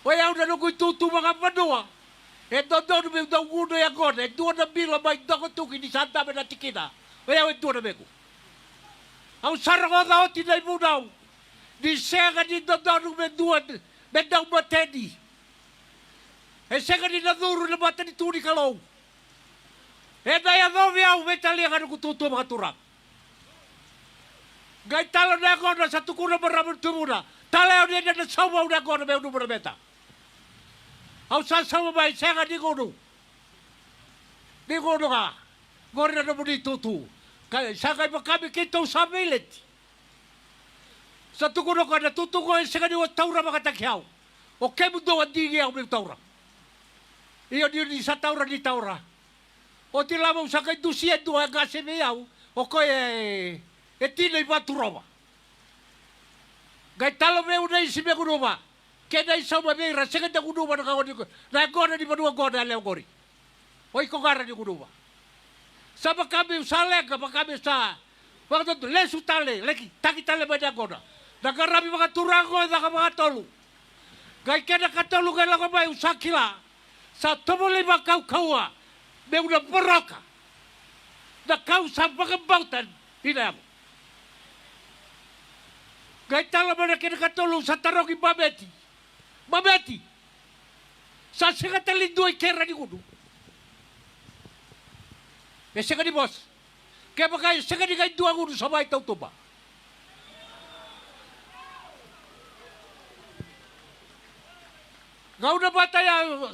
O ya una no kui tu mga padua. E do me do gudo ya gode. E dua na bila mai doko tuki di santa me na tikina. O ya dua na meku. Au sarang da oti dai budau. Di sega di do me dua me dau matedi. E sega di na duru na bata di turi kalau. E dai adovi au vetali ngadu kututu mga turang. Gai talo na gona sa tukuna maramon tumuna. Taleo dia na sawa na gona me unu marameta. Au sa sawa mai sega di gono. Di gono ka. Gona na muni tutu. Saka ipa kami kitau sa milit. Sa tukuna ka na tutu ko e sega di wa taura makatakiao. O kemu do andigi au me taura. Iyo di sa taura di taura. O ti lamau sa kai dusia dua gase me au. O ko e tino i baturova. Gai talo me una isi me kunuma. Kena i sama me ra sega da kunuma na kawani ko. Na gona di panua gona leo gori. O iko gara di kunuma. Sama kami usalega pa kami sa. Waktu tu lesu tale leki taki tale bada gona. Na karabi mga turango na ka mga tolu. Gai kena katolu gai lako mai usakila. Sa tomole ba kau kaua. Me una boroka. Na kau sa pagabautan. Ina mo. Gai tala mana kena katolu sa tarogi babeti. Babeti. Sa sega tali dua kera di kudu. E sega di bos. Kaya pakai sega di gai dua kudu sabay tau tuba. Gau na bataya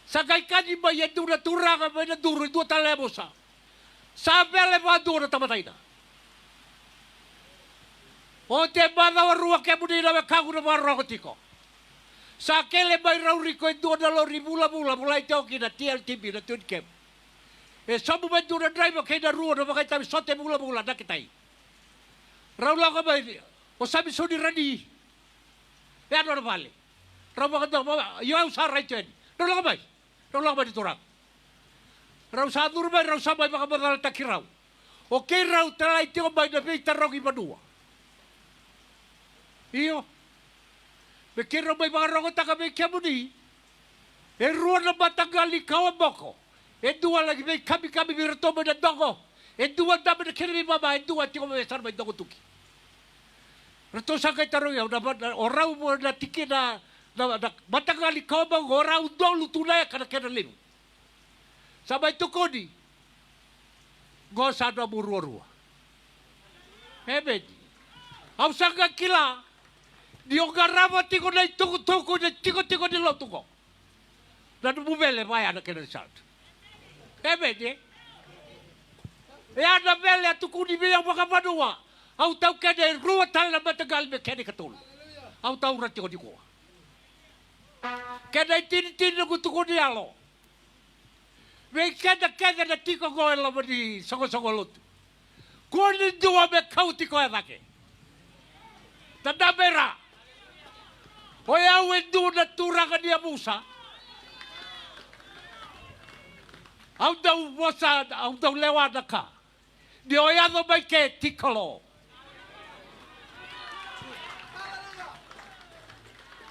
sa gai kani ba yedu na turanga ba na duro dua talemo sa. Sa bele ba duro tamatay na. O te bada warua ke muni na kagu na maroko tiko. Sa kele ba rauri ko dua na lori bula mulai teo kina TLTB na tun kem. E sabu ba dura driver ke na rua na makai tabi sote bula na kitai. Raula ka ba o sabi soni rani. E ano na vale. Rawa ka daw yo au sa right chen. Raula ka ba di turang. Rau sa dur ba rau sa ba maka badal takirau. O ke rau talai teo ba na be tarogi madua. Iyo. Me kira may mga rogota kami kiamuni. E ruwa na matagali kawaboko. E dua lagi may kami birtomo na dongo. E dua dami na kirimi mama. E dua tiko may sar may dongo tuki. Rato sa kay taro yaw. Oraw mo na tiki na matagali kawaboko. Oraw dolu tunay ka na kinalimu. Sabay tukoni. Gosa na muruwa-ruwa. Ebedi. Ang sangga kila. Di ogarama tiko na tuko na tiko di lotuko. Na bubele vai ana kena salt. Ebedi. E ana bele tuku di biang maka padua. Au tau kene rua tal na matagal me kene katul. Au tau ratiko di ko. Kene tin ko tuku di alo. Me kene na tiko ko ela di songo lut. Ko ni dua me kau tiko edake. Tadabera. Oya wendu na turanga dia Musa. Au dau Musa, au dau lewa ka. Di oya no mai ke tikolo.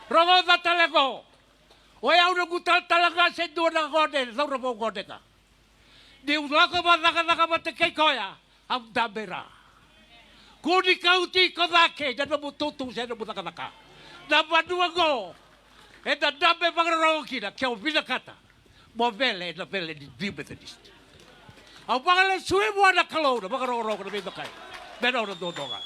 Rogo da talego. Oya una gutal talaga se do na gode, dau ro gode ka. Di ulako ba naka mate ke koya. Au dabera. Kuni kauti kodake, dan mututu se no mutaka. Na badua go. E da dabe pangaroki na keo bila kata. Mo vele na vele di Methodist. Au pangale suwe mo na kalona pangaroro na beba kai. Beno na dodonga.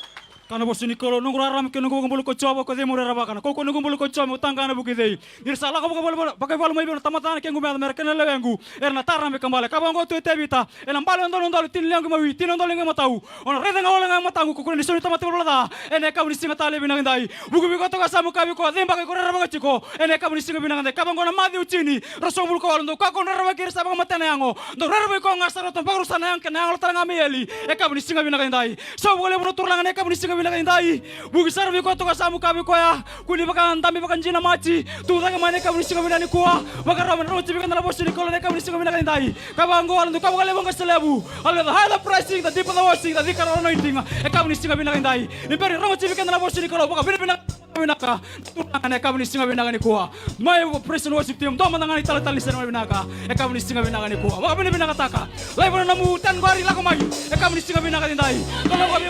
Kana bosi ni kolo nunggu raram ke nunggu ngumpul ko coba ko demo rara bakana. Koko nunggu ngumpul ko coba utanga na buki dei. Nirsa la ko pakai balu mai beno tamatan ke ngumel mereka na lewengu. Erna tarame kembali. Kabang go tu tebita. Elam balu ndon tin liang mawi tin ndon lenga matau. Ona reda ngawala nga matau ko ni suri tamate ulada. Ene ka ni singa tale binang dai. Buku ko to ka samu ka ko demba ko rara bagachiko. Ene ka ni singa binang dai. Kabang go na madi uchini. Rosong bul ko walndo ka ko rara bagir sa bang matana yango. Do rara ko ngasaro to pagurusan yang kenang talanga mieli. E ka ni singa binang dai. So bole mo turlang ne ka ni singa binakindai. Bugi sara mi koto kasamu kami koya. Kuni baka antami baka jina machi. Tu taka mane kami singa binani kuwa. Baka ramen roti bika nala bosi nikolo ne kami singa binakindai. Kabango alandu kamu kale bangka selebu. Alga the higher pricing the deeper the washing the thicker anointing. E kami singa binakindai. Niperi roti bika nala bosi nikolo baka binaka. Turangan e kami singa binakani kuwa. My praise and worship team. Doma nangani tali singa binaka. E kami singa binakani kuwa. Baka binakataka. Lai bona namu tan gari lako mai. E kami singa binakindai. Kalau kami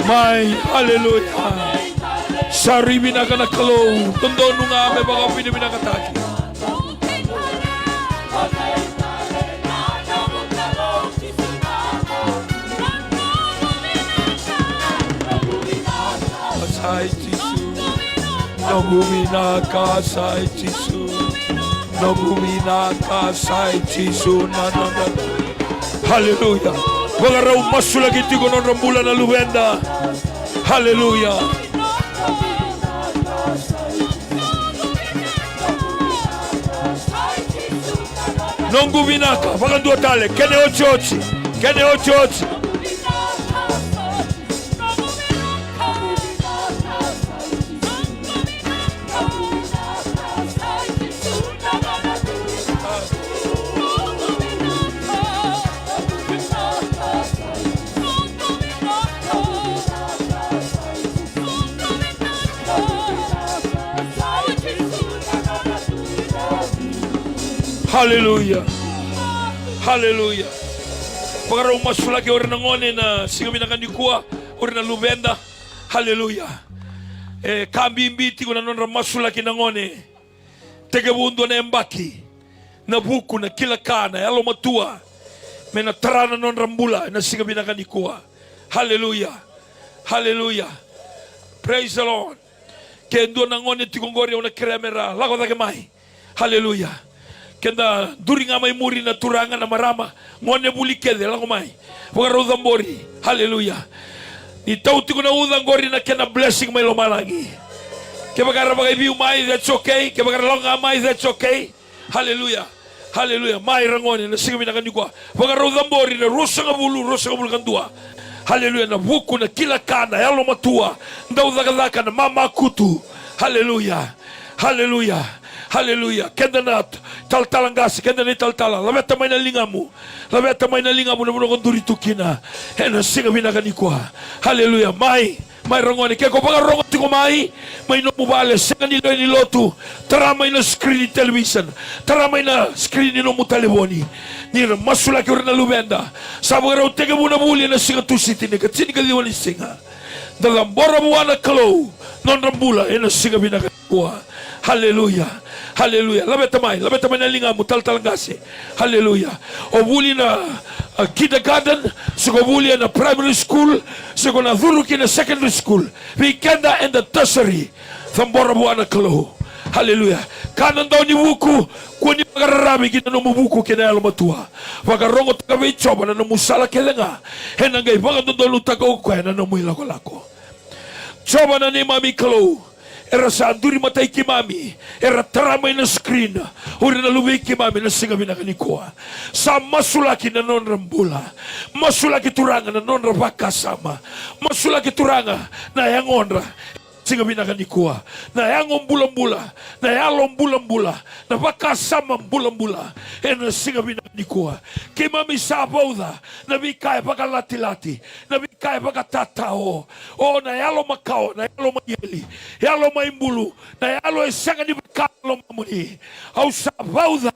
My hallelujah. Sari binaka na kalo. Tondo nunga me baka binaka taki. Sai tisu. Nogumina ka sai tisu. Nogumina ka sai tisu na. Hallelujah. Wagarau masula kiti konon rambula na lubenda. Hallelujah. Nogumina ka wagandu tale kene ochochi. Kene ochochi. Hallelujah. Hallelujah. Pagaraw masula ke ori nangone na singa binakanikua ori na lubenda. Hallelujah. Kambi imbiti kuna nonra masula ke nangone. Tege bundo na embaki. Na buku na kila kana yalo matua. Mena tarana nonra mbula na singa binakanikua. Hallelujah. Hallelujah. Praise the Lord. Kendo nangone tikongori una kremera. Lago dake mai. Hallelujah. Kenda duringa mai muri na turanga na marama ngone bulikede la ngomai pagaro dambori. Hallelujah. Ni tauti kuna udangori na kena blessing mai lomalagi ke bagara bagai biu mai, that's okay. Ke bagara longa mai, that's okay. Hallelujah. Hallelujah. Mai rangone na singa binakani kwa pagaro dambori na rosa ngabulu kandua. Hallelujah. Na buku na kila kana yalo matua ndau dagadaka na mama kutu. Hallelujah. Hallelujah. Hallelujah. Kenda na taltalangasi, kenda ni taltala. Lameta may na lingamu na muna konduri tukina. Ena singa binakani kwa. Hallelujah. May rangoni. Kaya ko pag rangoni ko may no mubale. Singa nilo nilotu. Tara may na screen ni television. Tara may na screen ni no mutaliboni. Nira masula ki rin na lubenda. Sabi ka raw tega muna muli na singa tusiti ni katsini ka diwali singa. Dalambora buwana kalo. Non rambula. Ena singa binakani kwa. Hallelujah. Hallelujah. Labeta mai na lingamu taltalangasi. Hallelujah. Obuli na kindergarten, siko buli na primary school, siko na dhuruki na secondary school. Weekenda and the tertiary. Thambora buwana kalo. Hallelujah. Kanan daw ni buku, kuni magararami kita no buku kina yalo matua. Wagarongo tagabe choba na musala kelenga. Henangay baga dondo lutako ko na no muilako lako. Choba na ni mami kalo. Era sa anduri matay kimami. Era taramay na screen. Uri na luwi kimami na singa binakanikuha. Sa masulaki na non rambula. Masulaki turanga na non rabakasama. Masulaki turanga na yangonra. Singa binakanikuha. Na yangong bulang-bula. Na yalong bulang-bula. Na bakasama bulang-bula. E na singa binakanikuha. Kimami sa bauda. Na bikay bagalati-lati. Na bikay bagatatao. O na yalo makao. Na yalo mayeli. Yalo maimbulu. Na yalo esanga ni bakalo mamuni. Au sa bauda.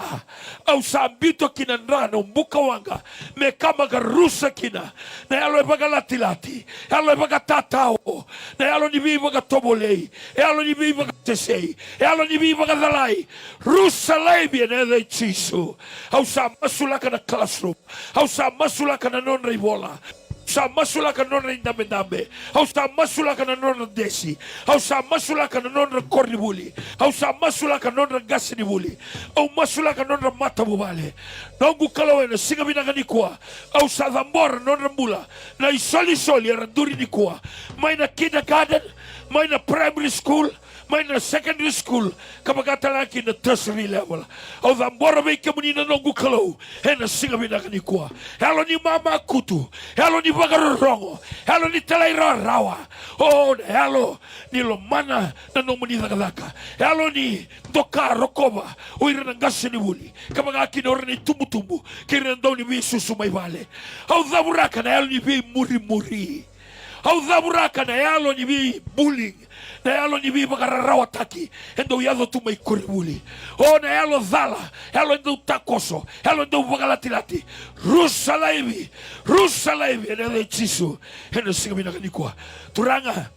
Au sa ambito kinanrano. Mbukawanga. Mekama garusa kina. Na yalo e bagalati-lati. Yalo e bagatatao. Na yalo ni bibagato bolei, e alo ni biba katesei, e alo ni biba kadalai, rusalai ne de chisu, au sa masulaka na classroom, au sa masulaka na non ribola, sa masulaka non indambe, au sa masulaka na non desi, au sa masulaka na non kornibuli, au sa masulaka non gasinibuli, au masulaka non mata bubale, nongu kalawe na singa binaganikuwa, au sa dambora non rambula, na isoli soli randuri nikuwa, mai na kindergarten, may na primary school, may na secondary school, kapagatalakin na tertiary level. Au da mbora may kamunina nongu kalau, na singa binakanikua. Halo ni mama kutu, halo ni bagarorongo, halo ni talaira rawa. Oh, halo ni lomana na nomuni dagadaka. Halo ni doka rokoba, uira na ngasi ni wuli. Kapagakin ora ni tumbu-tumbu, kira ndau ni bi susu may vale. Au da buraka na halo ni bi muri-muri. Au dhaburaka na yalo ni bi bullying, na yalo ni bi bagararawa taki, endo yado tu may kuribuli. O na yalo dhala, yalo endo takoso, yalo endo bagalati-lati. Rusalaibi, ena de chisu, ena singa binakanikua. Turanga,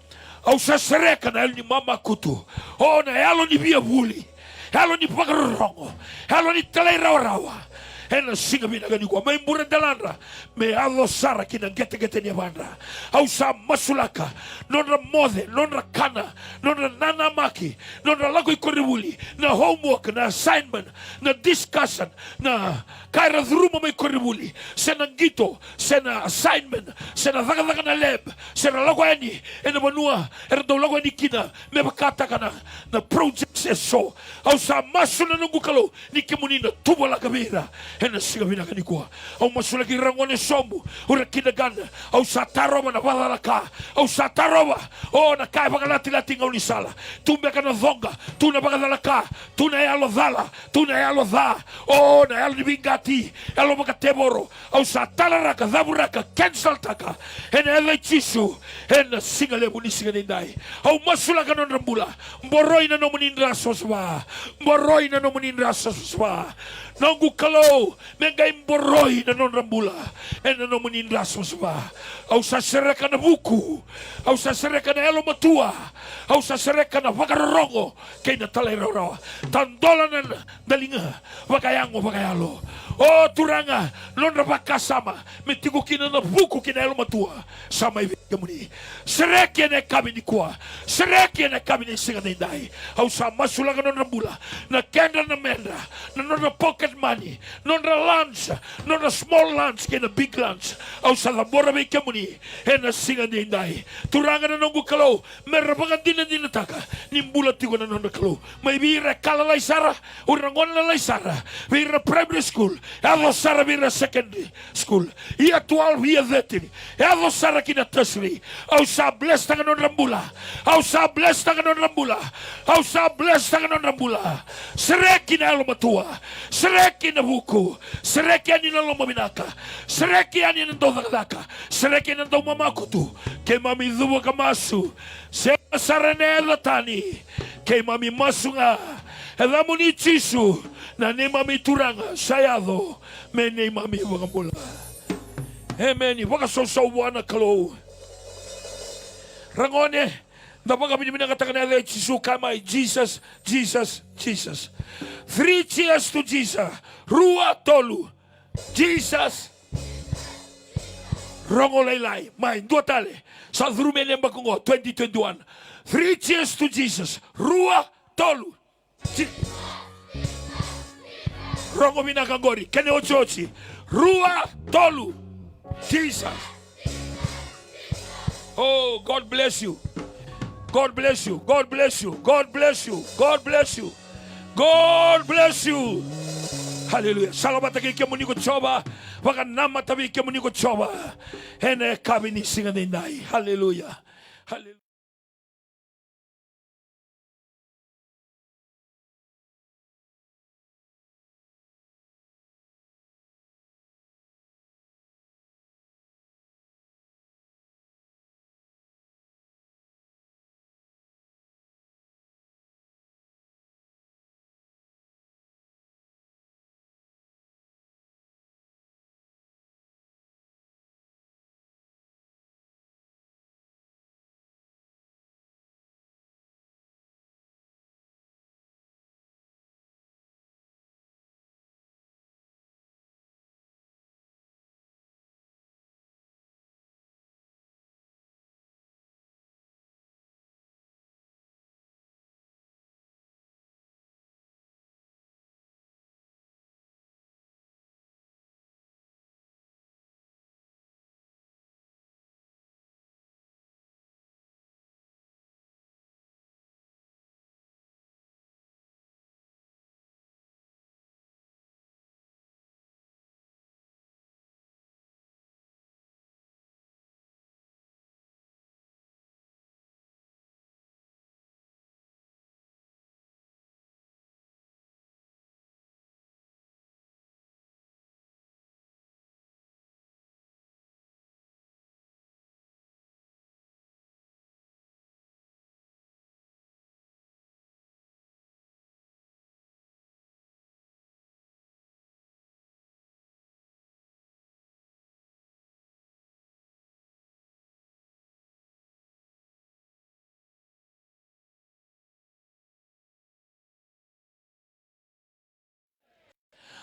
au sasereka na yalo ni mama kutu. O na yalo ni bi bully, yalo ni bagarorongo, yalo ni talairawa. Ena singa binakanikua. May mura dalandra, me alo sara kina gete-gete ni bandra. Au sa masulaka, nonra mode, nonra kana, nonra nanamaki, nonra lago ikoribuli, na homework, na assignment, na discussion, na kaira dhuruma may koribuli, sena ngito, sena assignment, sena daga-daga na lab, sena lago ani, ena manua, daw lago ani kina, me bakata ka na projects eso. Au sa masula nungu kalo, ni kimunina, tubo la kabira, ena singa binakanikua. Au masulaki rangone sombu, ura kinaganda, au sa taroba na badalaka, au sa taroba, o na kai bagalati-lati ngau ni sala, tumbe ka na dhonga, tuna bagadalaka, tuna yalo dhala, tuna yalo dha, o na yalo ni bingati, yalo makateboro, au sa talaraka, dhaburaka, cancel taka, ena ele chisu, ena singa lebu ni singa nindai, au masulaka non rambula, mboroi na nomunindra sosba, mboroi na nomunindra sosba, nongu kalau, mengai mboroi na non rambula, ena nomunindra sosba, au sa sereka na buku, au sa sereka na elo matua, au sa sereka na wakarorongo, kay na talairawa, tandolanan dalinga, wakayango wakayalo. Oh turanga, non bakasama, metigo kina na buku kina elo matua, sama ibigamuni. Sereki na kami ni kuwa, sereki na kami ni singa nindai, au sa masulaga non rambula, na kenda na mendra, na non pocket money, non lunch, non small lunch, kina big lunch, au sa labora bigamuni, ena singa nindai. Turanga na nongu kalau, merabagan din taka, nimbula tigo na nongu kalau, may bira kala laisara, urangon na laisara, bira primary school, alo sara bira secondary school, ia 12, ia 13, alo sara kina tertiary, au sa bless taka non rambula, au sa bless taka non rambula, au sa bless taka non rambula, sereki na alo matua, sereki na buku, sereki ani na lomo binaka, sereki ani na dodaka, sereki na do mamakutu, ke mami dhuwa kamasu, se saranela tani, ke mami masunga, elamu ni chisu, na ne mami turanga, sayado, me ne mami wakambula. Amen. Wakasosaw wana kalau. Rangone, napaka pinakatakan na chisu kamay, Jesus, Jesus, Jesus. 3 cheers to Jesus. Rua tolu. Jesus. Rongo laylay. May dua tali. Sa dhrumen yung bakungo, 2021. 3 cheers to Jesus. Rua tolu. Rongo binakangori. Kene ochochi. Rua tolu. Jesus. Oh, God bless you. God bless you. God bless you. God bless you. God bless you. God bless you. Hallelujah. Salamat kay kamo ni ko choba. Waka nama tabi kamo ni ko choba. Ene kami ni singa ninday. Hallelujah. Hallelujah.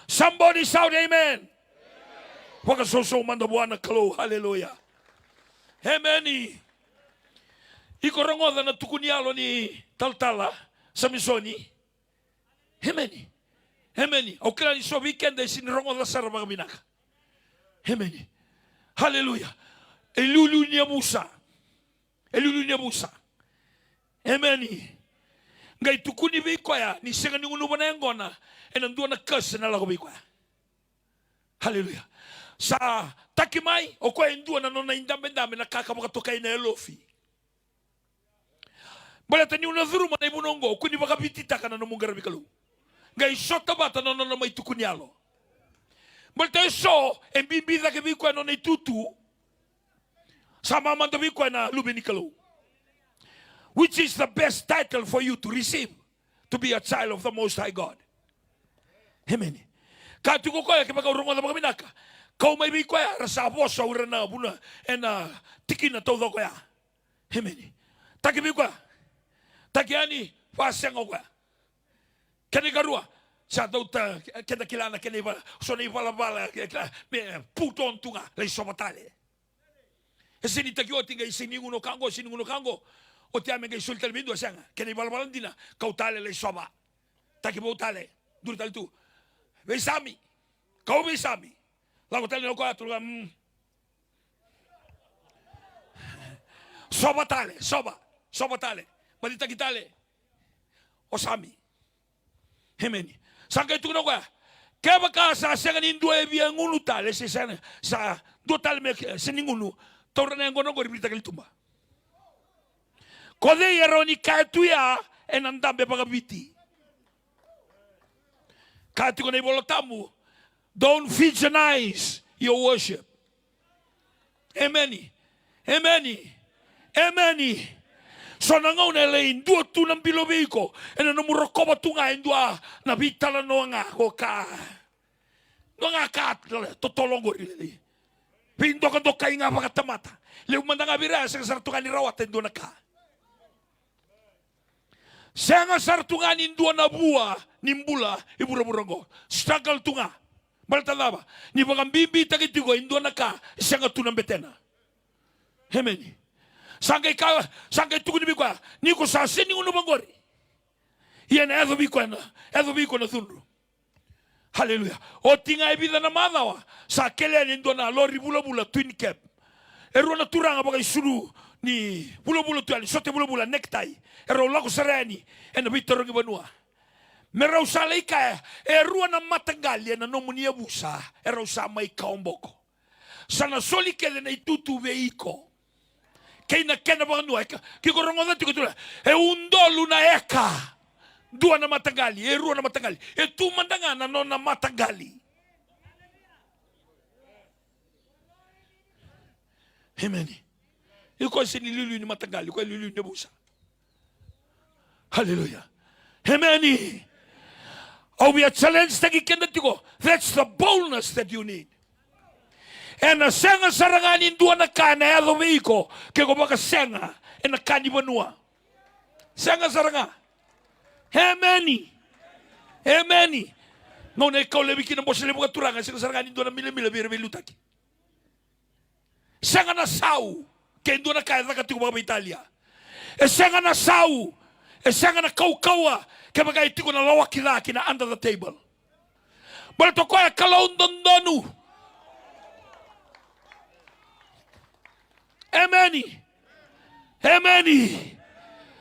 Somebody shout amen. Wakasosoman na Bwana kalo. Hallelujah. Amen. Ikorongoda na tukunialo ni Taltala sa misoni. Amen. Amen. O kila ni so weekend ay sinirongoda sa mga binaka. Amen. Hallelujah. Elulu niya busa. Elulu niya busa. Amen. Ngay tukuni bikoya ni senga ni unu bana yangona enandua na kas na lago bikoya. Hallelujah. Sa takimai o kwa endua na nona indambe na kaka makatoka ina elofi. Bala tani una dhuruma na ibunongo kuni bakapitita kana no mungara bikalu. Ngay shota bata no no mai tukuni alo. Bala tayo so embibida ke bikoya no na itutu sama mando bikoya na lubenikalu. Which is the best title for you to receive, to be a child of the Most High God. Amen. Katuko ko ya kibaka urungo na mga binaka. Kau may bi ko ya rasa bosa urana buna ena tikina todo ko ya. Amen. Takibi ko. Takiani faseng ko. Kani garua sa dauta kena kilana keni ba so ni bala puton tunga le somatale. Esini takio tinga isininguno kango. O te ame ngai sulta el bindo senga que ni balbalandina cautale le soba taki bautale durtal tu besami kau besami la hotel no ko soba tale badita kitale osami hemeni sanga tu no ko ke baka sa senga ni ndo e bien unu tale se senga sa do tale me se ningunu torna ngono ko ribita kel tumba. Kode yeroni kaetuya enandambe bagabiti. Kati kone bolotamu. Don't fictionize your worship. Amen. So nangone le indua tu ng bilobiko. Ena namurokoba tu nga indua na bitala no nga koka. No nga kat totolongo rilili. Pindo ka do kay nga pakatamata. Le umanda nga bira sa sartukan ni rawat indua na ka. Senga sartunga nindua na bua nimbula ibura-burango. Struggle tunga. Baltalaba. Ni bagang bibi takitigo indua na ka senga tunang betena. Amen. Sangay tugo ni bikwa. Ni ko sa sini uno bangori. Yan edo biko na thunru. Hallelujah. O tinga ibida na madawa. Sa kele nindua na lori bula-bula twin cap. Eru na turanga bagay suru ni bula-bula tuali sote bula-bula necktie. Ero lago sereni ena bitoro ngi banua. Merau salika erua na matangali na nomunia busa ero sama ikaomboko. Sana soli kele na itutu veiko. Keina kena banua ki korongoda tikutula. E undolu na eka. Dua na matangali, erua na matangali. E tu mandangana no na matangali. Amen. Iko sini lulu ni matangali, ko lulu ni busa. Hallelujah. Amen. Oh, we are challenged. That's the boldness that you need. And a senga sarangan in dua na kana edo veiko ke ko baka senga en kani banua. Senga saranga. Amen. No ne ko le bikin mo sele buka turanga senga sarangan in dua na mila bere velutaki. Senga na sau ke dua na kana ka tu baka Italia. E senga na sau e sanga na kaukaua ke bagai tiko na lawa kina under the table. Bala to koya kalaun dondonu. Amen.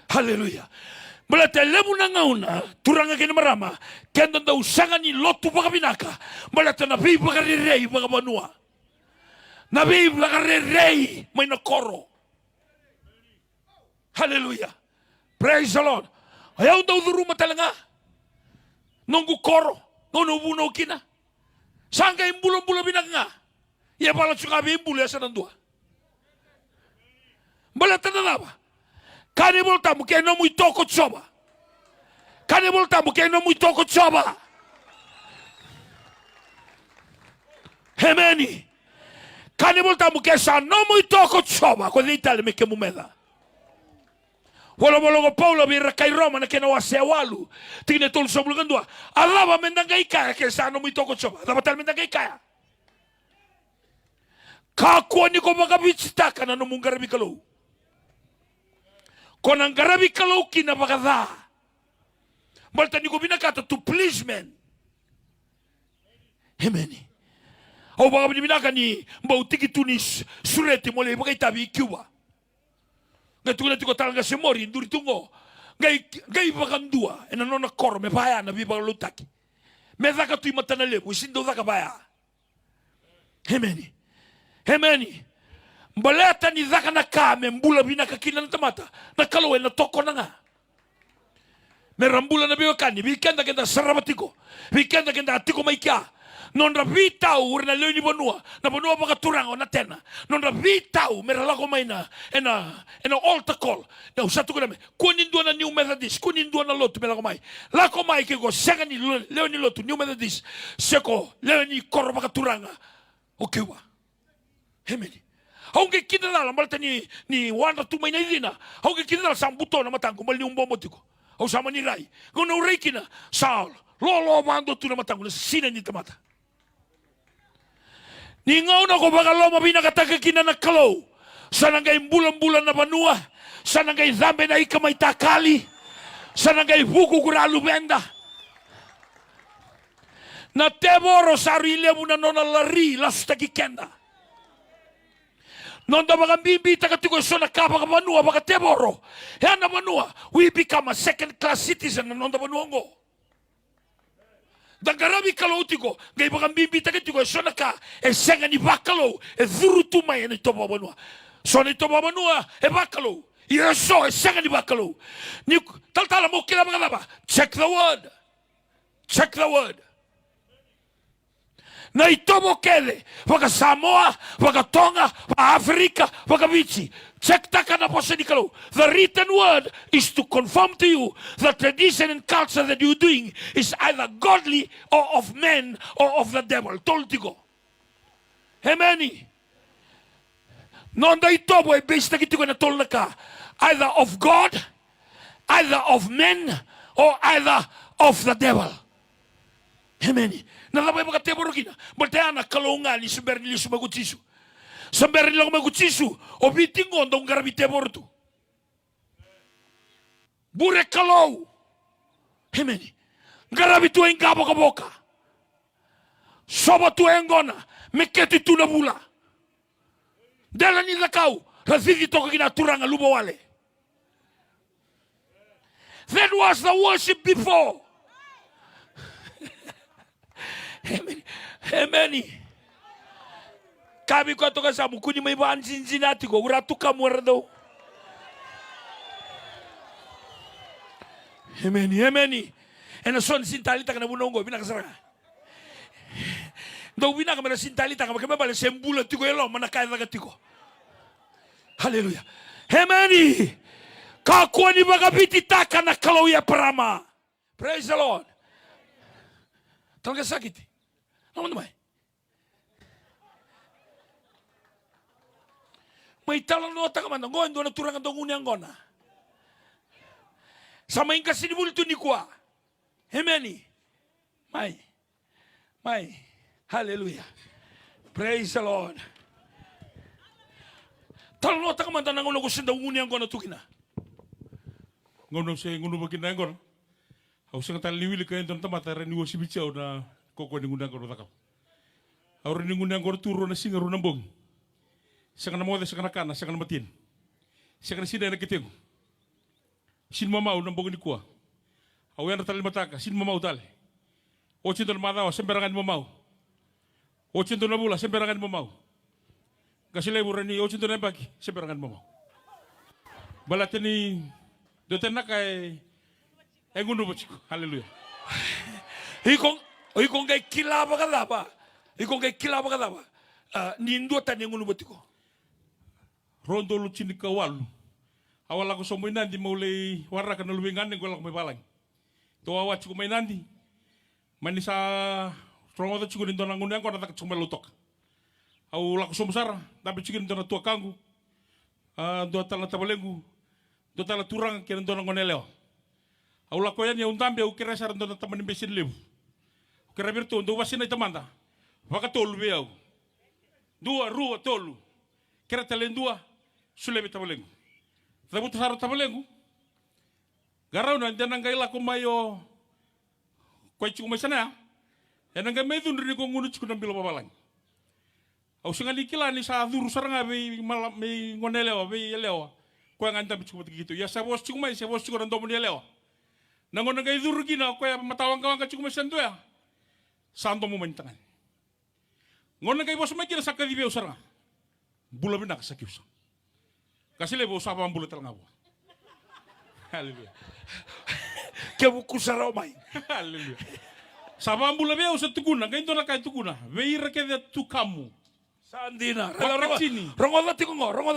Hallelujah. Bala te lemu na ngauna turanga kini marama kendo da usanga ni lotu baka binaka. Bala te nabi baka rei baka banua. Nabi baka rei may nakoro. Hallelujah. Praise the Lord. Ayaw daw duruma talaga. Nunggu koro. Nunggu buno kina. Sangka imbulo-bulo binang nga. Iya pala sukabi imbulo ya sanandua. Balatan na ba? Kani voltamu kaya no muy toko tsoba. Kani voltamu kaya no muy toko tsoba. Amen. Kani voltamu kaya sa no muy toko tsoba. Kwa di Italia me que mumeda. Wala Paulo bira kay Roma na kinawa sa walu. Tingin ito sa bulungan dua. Alaba mendangay kaya kaya sa ano mo ito ko soba. Alaba tal mendangay kaya. Kakuha ni ko magabitsita ka na numong garabi kalaw. Kung ang garabi kalaw kinabagada. Malta ni ko binakata to please men. Amen. O baka binaka ni Mbauti Tunis sureti mole bagay tabi Cuba. Ngatulad ko talaga si Mori, duri tungo. Gay bakang dua, e non kor me baya na bibang lutaki. Me zaka tu matanale, usindo zaka baya. Hemeni. Baleta ni zaka na kame, mbula binaka kina na tamata. Nakalawe na toko na nga. Merambula na biwakani, bikenda kenda sarabatiko. Bikenda kenda atiko maika. Non rabitau urna leoni bonua na bonua baka turango na tena non rabitau meralago maina ena altar call na usatu kuna me kunin dua na New Methodist kunin dua na lotu melago mai lako mai ke go segani leoni lotu New Methodist seko leoni kor baka turanga okewa hemeni aunque kinala malta ni wanda tu maina idina aunque kinala sambuto na matango mal ni umbomotiko au sama ni rai gono reikina Saul lolo mando tu na matango na sina ni tamata. Ni ngau na ko baka loma binakataka kina na kalaw. Sanangay bulan-bulan na banua. Sanangay zambe na ikamay takali. Sanangay buku kura alubenda. Na teboro sarili mo na nonalari lasta kikenda. Nonda baka bibita katiko so na kapa ka banua baka teboro. Yan na banua. We become a second class citizen na nonda banua ngo. Dangarabi kalau tiko, gay bakang bibita tiko sona ka, senga ni bakalo, vurutu mai ni toba banua. Sona toba banua, bakalo. Yeso senga ni bakalo. Ni tal mo kila mga check the word. Check the word. Na itomo kele, waka Samoa, waka Tonga, waka Afrika, waka Vici. Check taka na po sa nikalo. The written word is to confirm to you the tradition and culture that you're doing is either godly or of men or of the devil. Toltigo. Hemeni. Nonda itomo e base na kitiko na tol na ka. Either of God, either of men, or either of the devil. Hemeni. Nalabay mga teboro kina. Baltayana kalungan ni sumber nili sumagutsisu. Sumber nila kumagutsisu. O bitingon dong garabi teboro tu. Bure kalaw. Hemeni. Garabi tu ang kaboka. Soba tu ang gona. Meketi tu na bula. Dala ni lakaw. Razigi to kinaturang alubawale. That was the worship before. Amen. Kami ko to kasama kuni may baan sinsinati ko uratu ka muerdo. Amen. Ena son sintalita kana bunongo binakasara. Do binaka mera sintalita ka makabale sembula tiko elo manakay nagatiko. Hallelujah. Amen. Kakuha ni bagabiti taka na kalawya parama. Praise the Lord. Talaga sakit. Naman naman. May talang nota ka man. Ngon, doon naturangan doon unyang gona. Sa maing kasinibulto ni kuwa. Amen. May. Hallelujah. Praise the Lord. Talang nota ka man. Tanang ulo ko sinda unyang gona tukina. Ngono siya, ngono magkina yung gona. Ako siya nga taliliwili kayo doon tamata. Reniwo si Bichaw na koko ni ngundang kono takap. Aur ni ngundang kono turo na singa runang bong. Siya na moda siya na kana, siya na matin. Siya na sida na kiteng. Sin mamau nang bong ni kuwa. Awen na tali mataka, sin mamau tali. 8 na madaw, semberangan mamau. 8 na bula, semberangan mamau. Kasi leburan ni 8 na bagi, semberangan mamau. Balat ni doten na kay ngundu bachiko. Hallelujah. Ikong kay kilaba ka laba. Nindo tani ngunu batiko. Rondo lucini kawalu. Awal ako somoy nandi maulay warna ka naluwingan ng wala ko may balang. Tuwawat ko may nandi. Manisa trongo to chikunin doon ang ngunang ko natak sumalutok. Awal ako sumusara. Dapat chikunin doon na tuwa kangu. Doon tal na tabalengu. Totala turang kena dona ngoneleo. Aula koyan ya undambe u kira saran dona taman besin lebu. Kira berto ndo wasina itamanda. Waka tolu beau. Dua rua tolu. Kira talen dua sulebe tabalengu. Tabutu saro tabalengu. Garau na jana ngaila ko mayo kwai chukuma sana. Yana ngai medu ndri ko ngunu chukuna bilo babalang. Au singali kila ni sa duru saranga be malam me ngoneleo be yeleo. Ko nganta bichukuma gitu. Ya sa bos chukuma sa bos chukuna ndomo yeleo. Nangon ngai duru gina ko ya matawang kawang chukuma sandu ya. Santo mo mantangan. Ngon ngai bos mai kira sakadi be usaranga. Bula bina kasakiusa. Kasile bo sapa bula talanga bo. Haleluya. Kebuku saromai. Haleluya. Sapa bula be usa tukuna, ngai tona kai tukuna. Veira ke de tukamu. Sandina. Wakachini. Rongola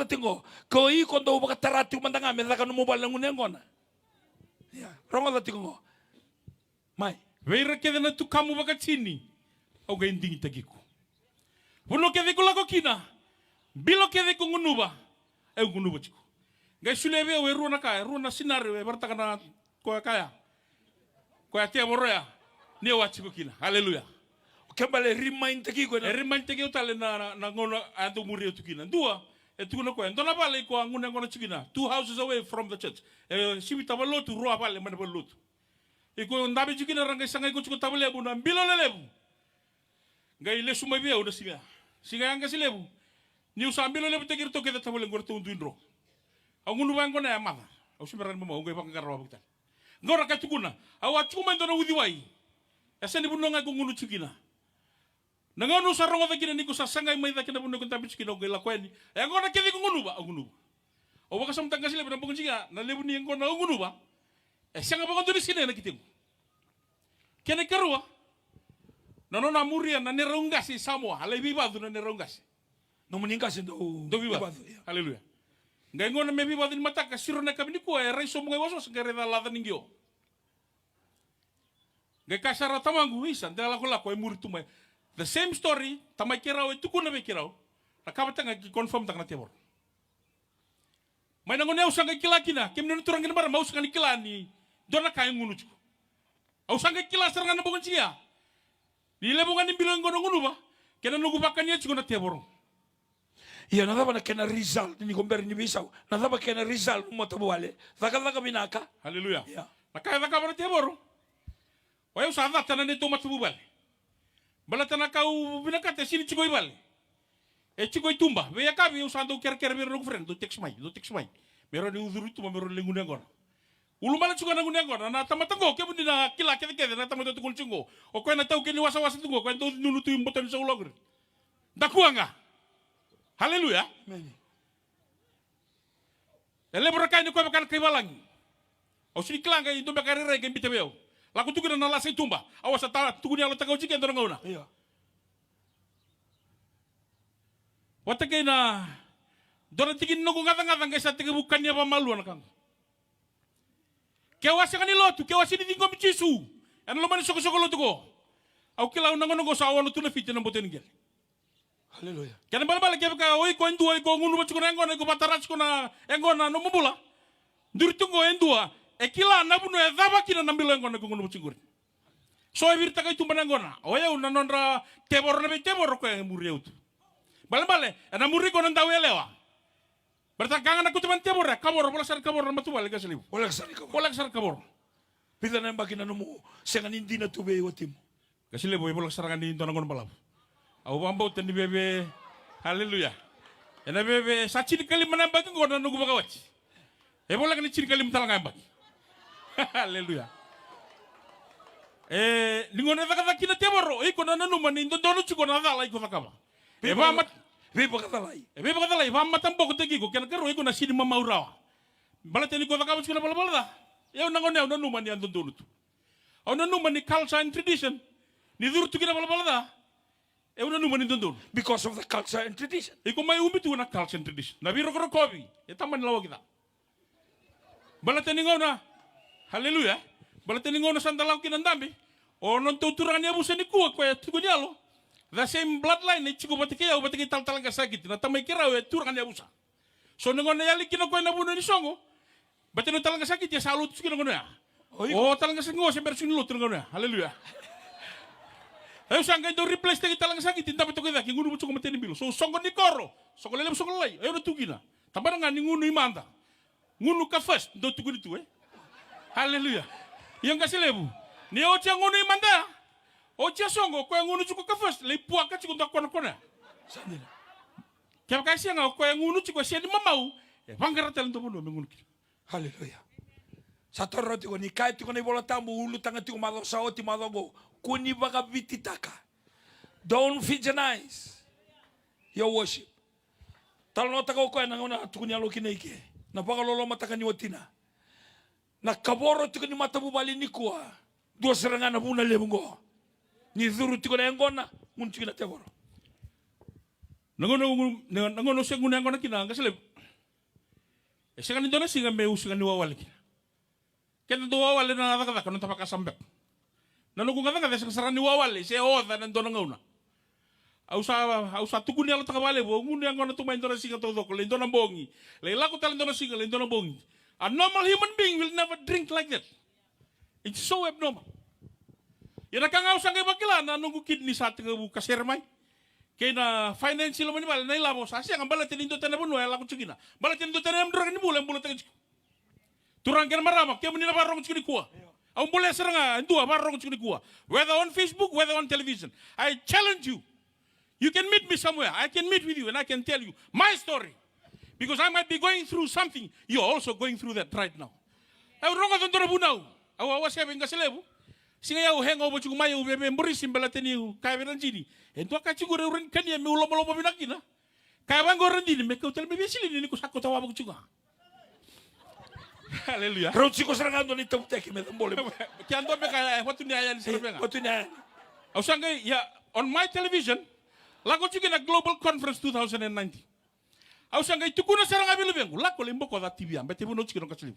tingo. Ko I kondo bakatarati umandanga medaka no mobile ngunengona. Ya, rongola tingo. Mai. Veira ke de na tukamu wakachini. Au ga indingi tagiku. Puno ke de kula kokina. Bilo ke de kungunuba. Eu ngunuba chiku. Ngai sulebe we ruana kaya, ruana sinare we bartakana ko kaya. Ko ya tia moroya. Ni wachiku kina. Haleluya. Kembali remind tagiku na. Remind tagiku tale na ngono ando muri tukina. Dua etukuna ko ndona pale ko ngune ngono chikina. 2 houses away from the church. Sibi tabalotu roa pale mana balotu. Iko ndabi chikina rangai sangai ko chiku tabalebu na bilo lelebu. Ngai le sumai bia udah singa. Singa yang kasi lebu. Ni usambilo lebu tegir to kita tabale ngorto undindro. Au ngunu bang kona amata. Au simeran mo ngai bang karwa bukan. Ngora ka tukuna. Au achuma ndona udiwai. Asani buno ngai ko ngunu chikina. Nangono sarong ota kina niku sasangai mai ta kina buno ko tabi chikina ngai lakweni. E ngona kedi ko ngunu ba, ngunu. Au baka sam tangasi lebu na chiga na lebu ni ngona ngunu ba. E sanga ba ko diri sine na kitemu. Kene karwa. Nono na muria na nerongasi Samoa, ale bibadu na nerongasi. No meningkasi do bibadu. Haleluya. Ngai ngona me bibadu ni mataka siro na kabini ko e raiso mo ngai waso ngare da lada ningio. Ngai kasara tamangu isa ndala ko la ko e muri tumai. The same story tamai kirao e tukuna be kirao. Nakabata ngai confirm tak na tebor. Mai nangone usanga kilakina, kemne turang kina bara mau usanga kilani. Dona kai ngunu chu. Usanga kila saranga na bukan cia. Nile bunga ni bilang ngono ngono ba? Kena nunggu pakannya cuma na tebor. Iya nadaba na kena result ni komber ni bisau. Nadaba kena result mo tabuale. Daga binaka. Haleluya. Ya. Nakaya bara tebor. Oya usada tanan itu matubal. Bala tanakau binaka te sini chigoi bal. E chigoi tumba. Veya kabi usando ker mero no friend do text mai. Mero ni uduru tuma mero lengun ngor. Ulu mala chuga nangun ngor na tamatango ke bundi na kila ke na tamato tukul chungo. O ko na tau ke ni wasa tungo ko ndo nunu tu imbotan sa ulogre. Dakuanga. Haleluya. Amen. Ele berkah ni ko bakal kay balang. O sini klanga indo bakari re ke bitebeo. Laku tuku na nala sai tumba. Awas ta tuku ni alo takau chiken dorang ngona. Iya. Wata ke na dora tikin no ngata-ngata ke sa tike bukan ni apa malu anakang. Kewasi kan lotu, kewasi ni tingko bichisu. Ano lo mani soko-soko lotu ko. Au kila unang sa awan tu na fit na boten gel. Haleluya. Kana bala ke ka oi ko endu oi ko ngunu bachu ko ngona ko patarach ko na engona no mubula. Durtungo endua e kila na buno e daba kina na bilo ngona ko ngunu bachu ko. So e virta kai tumba ngona. Oya una nonra tebor na tebor ko e muri ut. Bale na muri ko nang dawelewa. Bertakangan aku teman tebor ya, kabor, bola sar kabor na matuwal ka saliw. Wala sar ka. Bola sar kabor. Pita na bagina no mo sengan hindi na tube watim. Kasi lebo bola sar kan di tonangon balap. Au bambo tan di bebe. Haleluya. Ena bebe sa cini kali manambag ko na nugo bagawat. E bola kan cini kali mtalang ambag. Haleluya. Lingon na kata kina tebor, ko na nanu man indo dono chuko na dala ko takaba. E bamat Vipa katalai. Ebe pakatalai, vamma tampoco te gigo, kena kero iko na sini mama urawa. Bala teni ko takabot ko na bala. Yaw nangon yaw nanuman ni andon donut. Aw nanuman ni culture and tradition. Ni durtu kina bala. Yaw nanuman ni dondon. Because of the culture and tradition. Iko may umitu na culture and tradition. Nabi rokoro kobi. Etaman lawa kita. Bala teni ngona. Haleluya. Bala teni ngona sandalaw kinandambi. O non tuturangan niya busa ni kuwa kwa tugunyalo. The same bloodline ni chiko batikaya batiki tal-tal ka sakit na tamay kiraw e turang niya busa. So nangon na yali kinakoy na buno ni songo. Baca no talaga sakit ya salut suka ngono ya. Oh talaga sengo sa version lut ngono ya. Haleluya. Ayo sangga do replace tagi talaga sakit tinta beto kita ki ngunu bucu mateni bilo. So songo ni koro. Songo lele songo lai. Ayo tugina. Tambara nga ni ngunu imanda. Ngunu ka first do tuguni tu Haleluya. Yang kasih lebu. Ni ocha ngunu imanda. Ocha songo ko ngunu cuko ka first. Le puaka cuko tak kona. Sandina. Kaya kasi nga ko ngunu cuko siya ni mamau. Bangara talento puno ngunu ki. Haleluya. Satorro tiko ni kai tiko ni bola tambu ulu tanga tiko malo saoti malongo kuni baka vititaka. Don't fijianize your worship. Talno taka ko na ngona tiko ni aloki neike. Na baka lolo mataka ni watina. Na kaboro tiko ni matabu bali ni kuwa. Dua serangan na buna lebungo. Ni zuru tiko na ngona mun tiko na teboro. Nangono siya nguna ngona kina kasi leb. Siya kanito na siya may usungan ni wawali kina. Kaya do wawali na nakakata kanong tapakasambak. Nanukong kata sa kasaran ni wawali siya oda nando na ngauna. Ausa tukun niya lang takawali bo. Ngunit ang na tumayin doon na siya todo ko. Lindo na bongi. Layla ko talang doon na siya. Lindo na bongi. A normal human being will never drink like that. It's so abnormal. Yan nakangausa kayo magkila na nung kidney sa ating kasirmay. Kaya na financial mo ni Bala na ilabo sa siya. Ang balatin nindo tayo na puno. Ay lakot siya. Balatin nindo tayo na mdragan ni Bula. Ang bulat tayo. Turang ka na maramak. Kaya mo nila parang siya ni Kuwa. Ang bula sa nga. Andua parang siya ni Kuwa. Whether on Facebook, whether on television. I challenge you. You can meet me somewhere. I can meet with you and I can tell you my story. Because I might be going through something. You're also going through that right now. Ay ronga doon na bunaw. Awa siya yung kasilebu. Singa yaw hengaw ba chukuma yaw bebe mburisim balatin yaw kaya beran jini. Ento ka chigura rin kanya may ulama-ulama binakina. Kaya bang goran jini may kautal bebe silin ni ko sakko tawa mo chuga. Hallelujah. Rauchi ko sarangando ni tumteki me dambole. Kaya ando be kaya watu ni ayan sa benga. Watu niya. Ausanga ya on my television lako chuga na Global Conference 2019. Ausanga itu kuna sarang abilu bengu lako limbo ko da TV ambe tibu no chuga no kaslibu.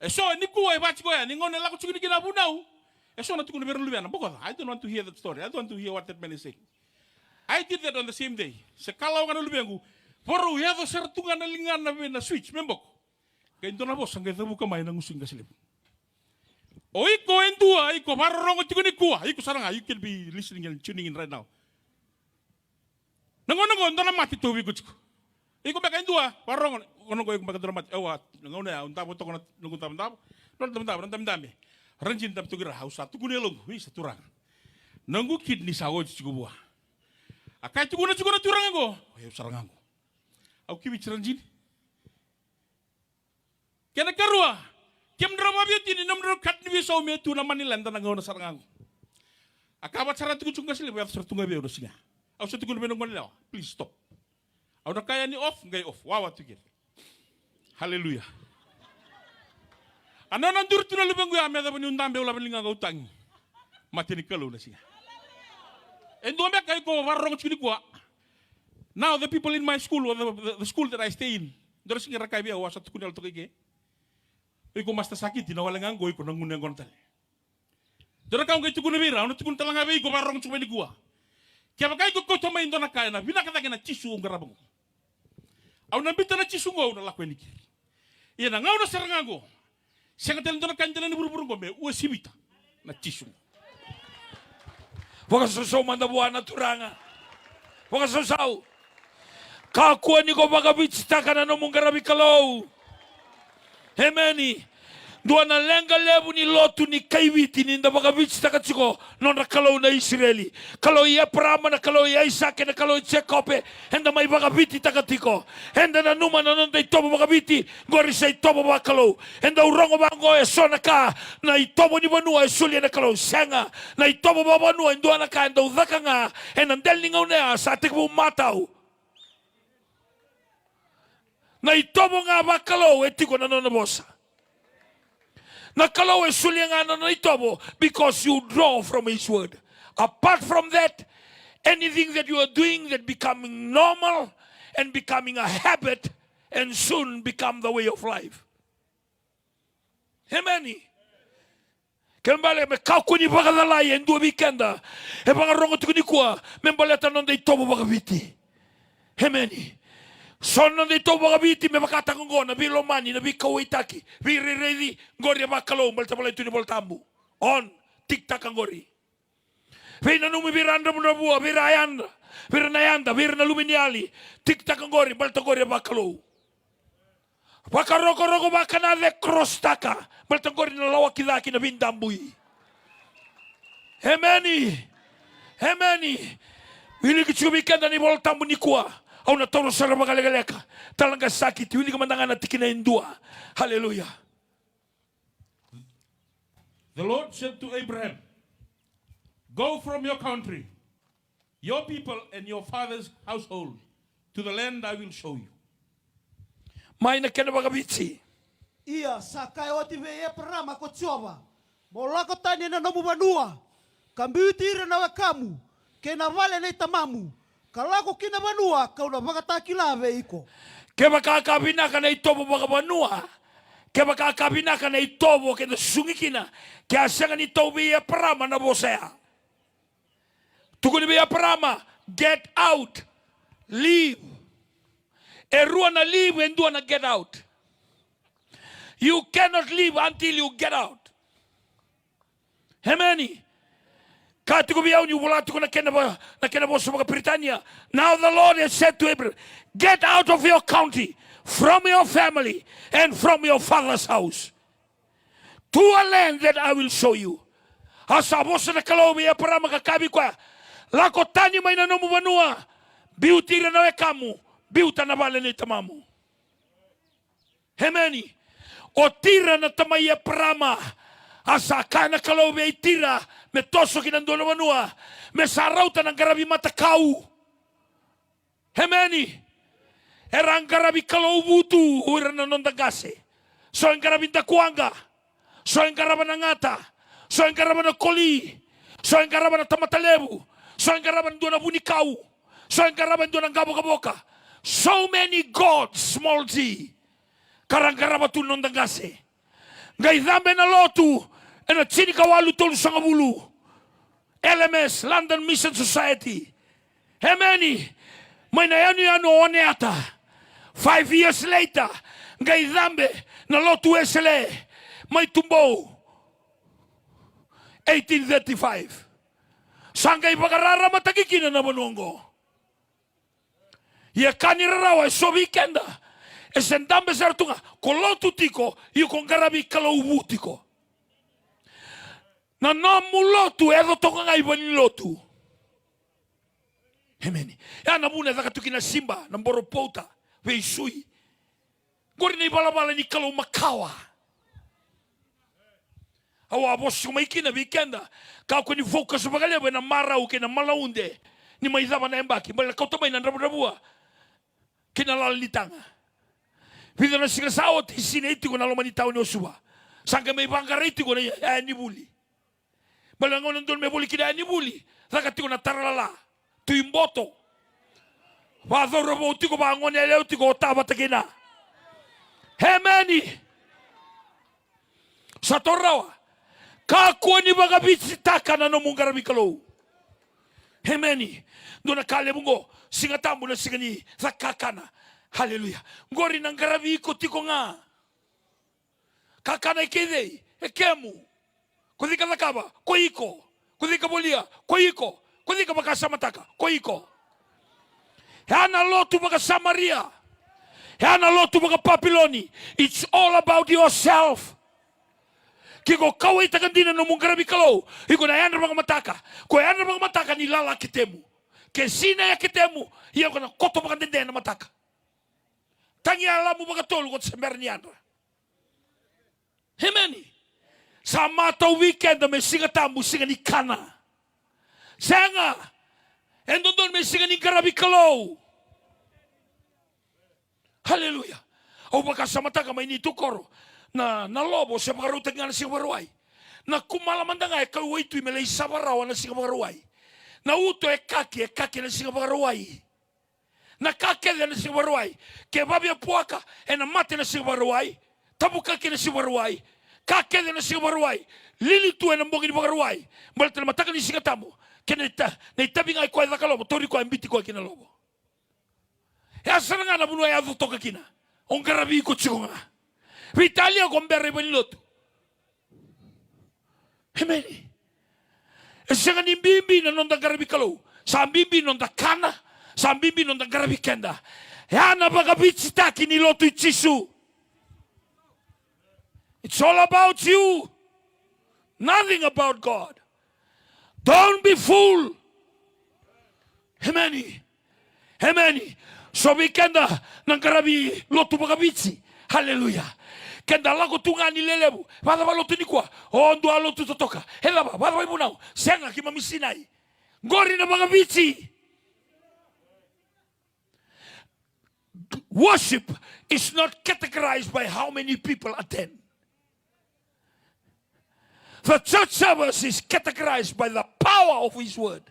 So ni kuwa ibachi ko ya ni ngone lako chuga ni kina bunau. So na tukuna beru lubiana boko I don't want to hear that story. I don't want to hear what that man is saying. I did that on the same day. Sekalaw ka na lubiangu. Poru ya do sertungan na lingan na switch membok. Kaya ito na po, sangkay tabu kamay ng using kasilip. O iko endua, iko marorong ito ni kuwa. Iko sarang you can be listening and tuning in right now. Nangon, ito na mati tuwi ko. Iko baka endua, marorong, kono ko yung baka doon mati. Ewa, nangon na, untabo to ko na, nungun tabo. Nandam-dami. Ranjin tam tugira, hausa, tukunelong, sa turang. Nanggu kidney sa ako, chiko buwa. Akay tukuna turang ako. Ayaw sarang ako. Ako kibit ranjin. Kaya nagkarua, kaya drama beauty ni namdro kat ni bisaw me tu na Manila nda nangaw na sarang ako. Akabat sarat ko chunga sila, wala sa tunga beo siya. Aw sa tukun benong Manila, please stop. Aw na kaya ni off, ngay off. Wawa tigil. Hallelujah. Ano nang durto na lubang guya, may dapat yung dambe wala malingang utang. Matinikalo na siya. And doon ba kayo ko warong chuni ko. Now the people in my school, or the school that I stay in, doon siya rakay biya, wasa tukun na kay. Iko mas sakit tinawalangan ko iko nangunang kontal. Dora ka ngay tukun bira, ano tukun talanga be iko barong chuma ni kuwa. Kaya bakay ko tomay ndo na kaya na binakatake na chisu ng garabong. Aw nambita na chisu ngo na lakwen ni. Iya na ngaw na sarangago. Siya ka talento na kanjala ni buru-buru ko me uasibita na chisu. Waka susaw mandabuan na turanga. Waka susaw. Kakuan ni ko baka bitsitaka na nomong garabi kalaw. Hemeni, dua na lenga lebu ni lotu ni kaiwiti ni nda baka bitsita katsiko non na kalau na Israeli. Kalau ia Abraham na kalau ia Isaac na kalau Jacob henda mai baka biti takatiko. Henda na numa na non dai tobo baka biti gori sai tobo baka kalau. Henda urongo bango e sona ka na itobo ni banua e sulia na kalau senga na itobo baba banua ndua na ka enda udhaka nga henda ndel ni ngaunea sa tikbu matau. Na itobo nga ba kalau etiko na nona bosa. Na kalau e sulia nga na itobo because you draw from his word. Apart from that, anything that you are doing that becoming normal and becoming a habit and soon become the way of life. Amen. Kembali me kau kuni bagadalai en dua weekenda. E baga rongo tukuni kuwa membali tanon de itobo bagabiti. Amen. Sona de to mga biti me makata ngo na bilo mani na bi kawaitaki. Bi reredi ngori bakalo balta balai tu ni boltambu. On tiktak ngori. Vina numi biranda muna bua birayanda. Birnayanda birna luminiali. Tiktak ngori balta ngori bakalo. Bakaroko bakana de krostaka. Balta ngori na lawa kidaki na bindambui. Hemeni. Wili kichubikanda ni boltambu ni kuwa. Au na toro sara magalega talanga sakit wili kamandanga na tikina indua. Hallelujah. The Lord said to Abraham, go from your country, your people and your father's household to the land I will show you. Mai na kena bagabitsi. Ia sakai oti ve Abraham ko tsoba. Molako tani na nomu banua. Kambiutira na wakamu. Kena vale na tamamu. Kalako kina banua kau na bakataki lave iko. Ke bakakabina kana itobo bagabanua. Ke bakakabina kana itobo ke sungikina. Ke asanga ni tobi Abraham na bosea. Tukuni be Abraham, get out. Leave. Erua na leave and do na get out. You cannot leave until you get out. Hemeni. Katuko biau ni wulatu na kena boso mga Britania. Now the Lord has said to Abraham, get out of your country, from your family, and from your father's house, to a land that I will show you. Asa boso na kalobi ya para makakabi kwa. Lako tani may nanomu banua. Biutira na wekamu. Biuta na bale ni tamamu. Hemeni. O tira na tamaya prama. Asa kana kalobi ay tira. Me toso kinandolo manua. Me sarauta ng garabi matakau. Hemeni. Erang garabi kalaubutu. Ura na nondagase. So ang garabi dakuanga. So ang garabi nangata. So ang garabi na koli. So ang garabi na tamatalebu. So ang garabi na bunikau. So ang garabi na gabogaboka. So many gods, small g. Karang garabi tu nondagase. Gaidambe na lotu. En het Sinikawalu tolu sangabulu. LMS, London Mission Society. Hemeni. May nayanu oneata. 5 years later. Ngay dambe. Na lotu esele. May tumbo. 1835. Sangay bagarara matagikina na manongo. Ye kanirarawa so weekenda. Esendambe sartunga. Kolotu tiko. Yu kong garabi kalaubu tiko. Na namu lotu edo toka ngai bani lotu. Hemeni. Ya namuna daka tukina simba na boropouta ve isui. Gori ni balabala ni kalau makawa. Awa bosi kumaikina weekenda. Kau kuni focus bagalebe na marau ke na malaunde. Ni maizaba na embaki. Bala kau tamay na rabua. Kina lalitanga. Vida na sigasao tisine iti ko na lomanitaw ni Osua. Sangka may bangkariti ko na ni buli. Balangon nandun may buli kina ni buli. Zakati ko na taralala. Tuimboto. Wadho roboti ko bangon ya leo tiko otaba takina. Hemeni. Sa torawa. Kakua ni bagabitsi taka na no mungarabi kalau. Hemeni. Doon na kale mungo. Singatambo na singani. Zakakana. Haleluya. Ngori nang garabi ko tiko nga. Kakana ikidei. Ekemu. Kudika nakaba, koiko. Kudika bolia, koiko. Kudika makasamataka, koiko. Hana lotu baka Samaria. Hana lotu baka Papiloni. It's all about yourself. Kiko kawai takandina no mungarabi kalau. Iko na yana baka mataka. Ko yana baka mataka ni lala kitemu. Ke sina ya kitemu. Iya ko na koto baka dende na mataka. Tangi alamu baka tolu ko sember ni andra. Hemeni. Sa mata weekend may singatambu singa ni kana. Senga. Endon may singa ni garabi kalau. Haleluya. O baka sa mata ka may nitukoro. Na lobo sa pagkarutag nga na singa baruay. Na kumalamanda nga kawai tu'i malay sabarawa na singa baruay. Na uto kaki na singa baruay. Na kake na singa baruay. Ke babia puaka na mate na singa baruay. Tabuka na singa baruay. Kakede na singa baruay. Lilitu na mbongi ni baruay. Malta na mataka ni singa tamu. Kena na itabi nga ikuwa dhaka lobo. Tori kwa mbiti kwa kina lobo. Ya sarangana bunua ya toka kina. On garabi ko chunga. Vitalia gombere baniloto. Amen. Esenga ni bimbi na nonda garabi kalau. Sambimbi nonda kana. Sambimbi nonda garabi kenda. Ya na bagabichi taki ni lotu chisu. It's all about you. Nothing about God. Don't be fooled. Amen. Amen. So we kenda nang garabi lotu bagabichi. Hallelujah. Kenda lago tungani lelebu. Vada va lotu ni kwa. Ondo a lotu totoka. Hela ba. Vada va ibunau. Senga ki mamisinai. Ngori na bagabichi. Worship is not categorized by how many people attend. The church service is categorized by the power of His word.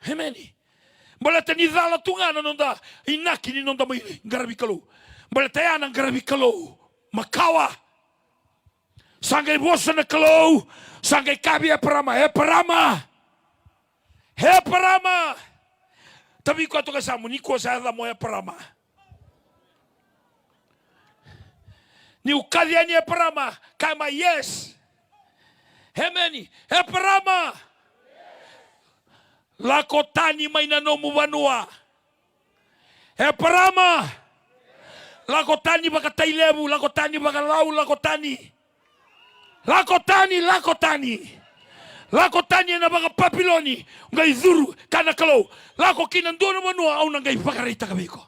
Amen. Balata ni dala tungana nonda inaki ni nonda mai garabi kalau. Balata ya nang garabi kalau makawa. Sangai bosa na kalau, sangai kabi e parama. Tapi ko to kasama ni ko sa la mo e parama. Ni ukalia ni e parama kama yes. Amen. E parama. Lakotani mainanomu banua. E parama. Lakotani bakatailebu, lakotani bakalau, lakotani. Lakotani na baka papiloni. Ngai zuru kana kalau. Lako kinandono banua au ngai pakarita kabiko.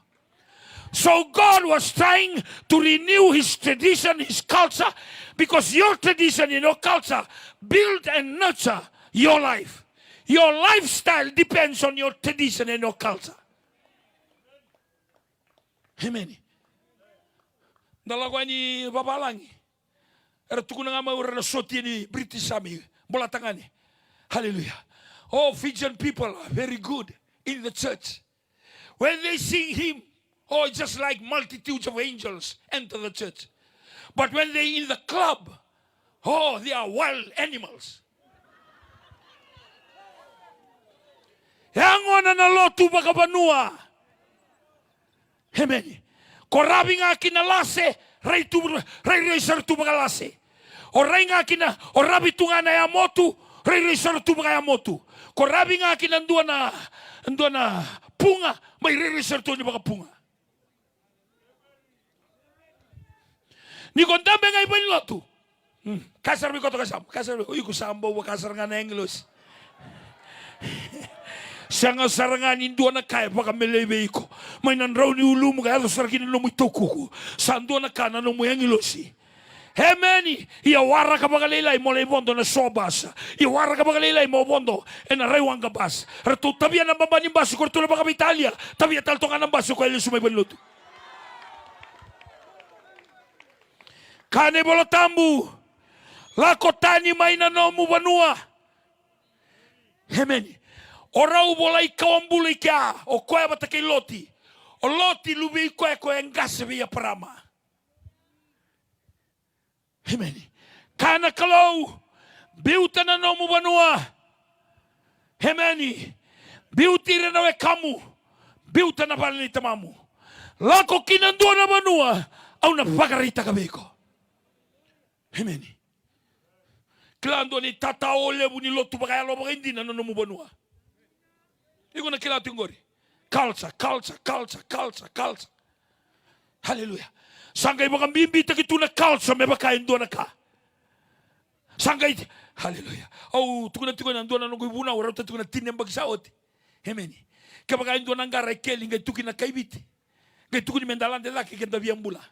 So God was trying to renew His tradition, His culture, because your tradition and your culture build and nurture your life. Your lifestyle depends on your tradition and your culture. Amen. Dalagwa ni babalangi. Era tukuna nga maura na soti ni British Army. Bola tangani. Hallelujah. Oh, Fijian people are very good in the church. When they sing hymn, oh, it's just like multitudes of angels enter the church. But when they're in the club, oh, they are wild animals. Yangona na lotu bakabanua. Amen. Korabi nga kinalase, ray sar tu bakalase. Oray nga kina, orabi tu nga na yamotu, ray sar tu bakayamotu. Korabi nga kinandua na punga, may ray sar tu ni bakapunga. Ni kondambe nga iba lotu. Kasar mi ko to kasam. Kasar mi, uy kusambo wa kasar nga na English. Sanga sarangan indua na kaya baka melebe ko. May nanraw ni ulu mo kaya sarkin no mo itokuku. Sando na kana no mo yangilosi. Hemeni, iawara ka baka leilay mo leibondo na sobas. Iawara ka baka leilay mo bondo na rewang gabas. Rato tabiya na babaning baso ko tulo baka Italia. Tabiya talto ka ng baso ko ili sumay banluto. Kane bolotambu. Lakotani may nanomu banua. Hemeni. Orau bolai kawambulai kia, o koe batake loti. O loti lubi koe engase via parama. Amen. Kana kalau, biuta na nomu banua. Amen. Biuti renawe kamu, biuta na balini tamamu. Lako kinandua na banua, au na pagarita kabeko. Amen. Klando ni tata ole buni lotu bagaya lo bagindi na nomu banua. Iko na kila tingori. Culture. Hallelujah. Sangay baka bimbi takitu na culture me baka indo na ka. Sangay. Hallelujah. Oh, tukuna ando na nungu ibuna ora tukuna tinem bagsaot. Amen. Kapag indo na ngara keli ngay tukin na kaibiti. Ngay tukuni mendalande laki kenda biambula.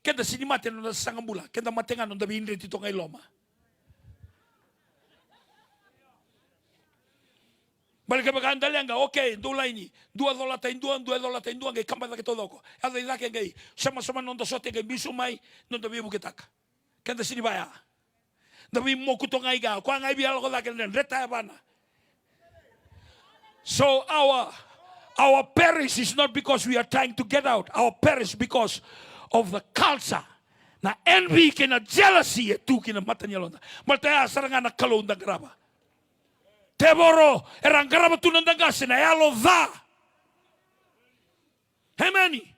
Kenda sinimate no na sangambula. Kenda matenga no dabi inre tito ngay loma. Balik ka andalianga, okay, dula ini, $2 induan, ngay kampa na kito loko. Ada ilaki ngay, sama-sama nonda sote ngay bisumay, nonda bibu kitaka. Kanda sinibaya. Dabi mo kuto ngay ga, kwa ngay biyalo ko laki nen, retaya bana. So our perish is not because we are trying to get out. Our perish because of the culture. Na envy kina jealousy etu kina mata niya londa. Maltaya sarangan na kalong na graba. Teboro, erang garaba tunandanga sinayalo dha. Hemeni.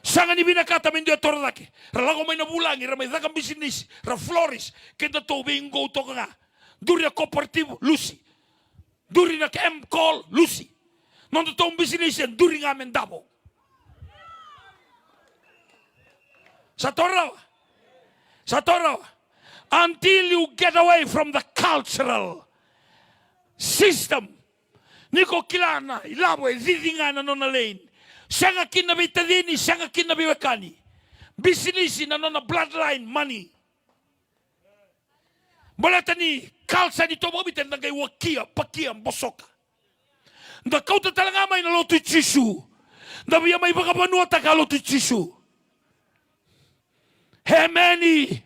Sanga ni binakata mendio torlake. Ralago may nabulangi, ramay dakang business, ra Flores, kenda to bingo to nga. Duri na cooperative, Lucy. Duri na M-Call, Lucy. Nondo tong business yan, duri nga Mendabo. Sa Toro. Until you get away from the cultural system. Niko kilana, ilabo e zidingana non lane. Sanga kinabitadini, sanga kinabiwakani. Business na non bloodline money. Balatani kalsa ni tomo bitan nagay wakia, pakia, bosoka. Nda kauta talaga may na lotu chisu. Nda biya may baka panuata ka lotu chisu. Hemeni.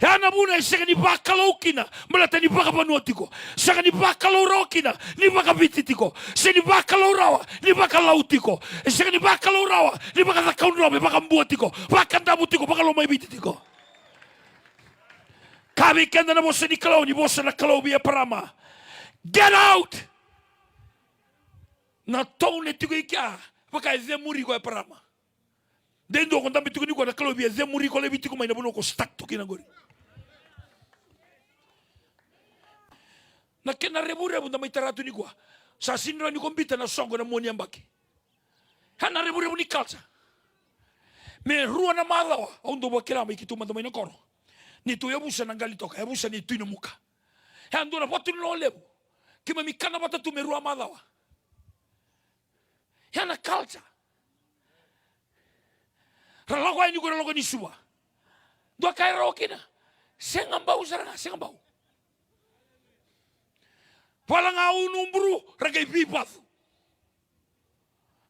Yana muna sanga ni bakalaw kina, malata ni baka panuatiko. Sanga ni bakalaw raw kina, ni baka bititiko. Sanga ni bakalaw rawa, ni baka lautiko. Sanga ni bakalaw rawa, ni baka takaun rawa, baka mbuatiko. Baka ndabutiko, baka lomay bititiko. Kami kenda na bosa ni kalaw, ni bosa na kalaw biya parama. Get out! Na tone tiko ikia, baka zemuri ko parama. Dendo ko ndambi tiko ni ko na kalaw biya zemuri ko lebi tiko may nabuno ko stuck to kinagori. Na kena rebu-rebu na may tarato ni ko. Sa sinra ni kumbita na songo na moni ambaki. Hana rebu-rebu ni kalsa. Me rua na malawa, ondo ba kila may kituma na may nakoro. Nito yabusa ng galitoka, yabusa ni ito muka. Hando na patu no lebu. Kima mikana bata tu merua malawa. Hana kalsa. Ralago ay ni ko ralago ni suwa. Dua kay rokina. Sengambau saranga, sengambau. Walang aunumbru, ragay bibath.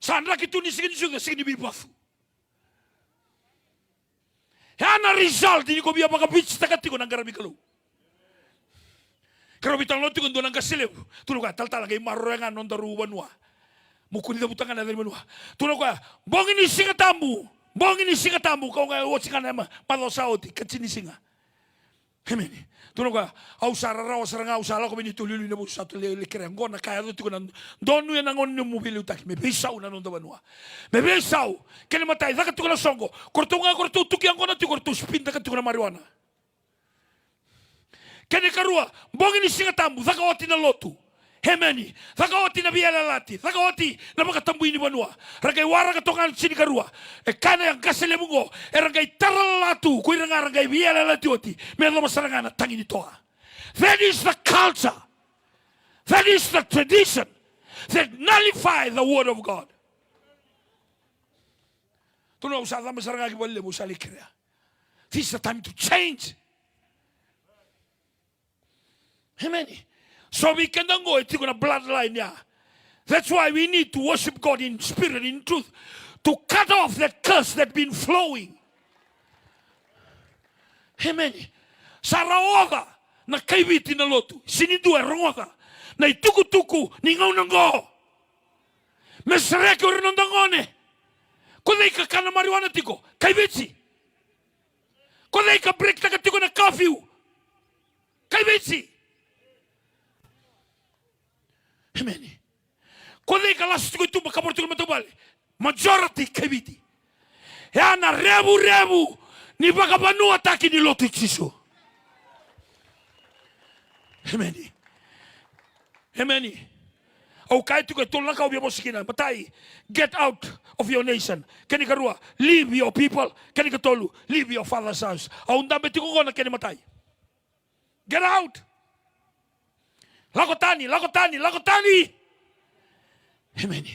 Saan laki tu ni sige ni bibath. Hana result, ini ko biya baka bitch takati ko ng garami kalo. Karo bitang loti ko doon ang kasilip. Tulog ka, tal lagay maruengan non daruban wa. Mukuni na butangan na dari manwa. Tulog ka, bongin ni singatamu. Bongin ni singatamu, kau nga uwat singa nama, palosaoti, katsini singa. Hemeni. Tulog ka, au sarara o saranga, au sala ko binito lulu na busa to le kerengo na kaya to ko nan donu yan ngon ni mobile utaki. Me bisaw na non dabanwa. Me bisaw, kene matay dakat ko na songo. Korto tukian ko na ti korto spin dakat ko na marijuana. Kene karua, bongin ni singatamu, dakawati na lotu. Hemeni, dakawati na biyalalati, dakawati na makatambu ini banua. Ragay wara katongan sini karua. E kana yang kaselemungo, e ragay taralatu, kui ragay biyalalati oti. Melo masarangana tangini toa. That is the culture. That is the tradition that nullify the word of God. Tuno usada masarangagi bolle musali krea. This is the time to change. Hemeni. So we can then go into a bloodline. Yeah. That's why we need to worship God in spirit, in truth, to cut off that curse that's been flowing. Amen. Saraoga na kaibiti na lotu. Sinidu rongoga na ituku-tuku ni ngau nango. Mesreke uri nandangone. Kodai ka kana marijuana tiko. Kaibiti. Kodai ka break taka tiko na curfew. Kaibiti. Amen. Kodai ka lasu tiko itu makabor tiko matubali. Majority kaibiti. Yana rebu ni baka banua taki ni lotu chisu. Amen. Amen. Au kai tu ke tolak kau biar bosikina. Matai, get out of your nation. Kani karua, leave your people. Kani katolu, leave your father's house. Au ndambe tiko kona kani matai. Get out. Lakotani. Amen.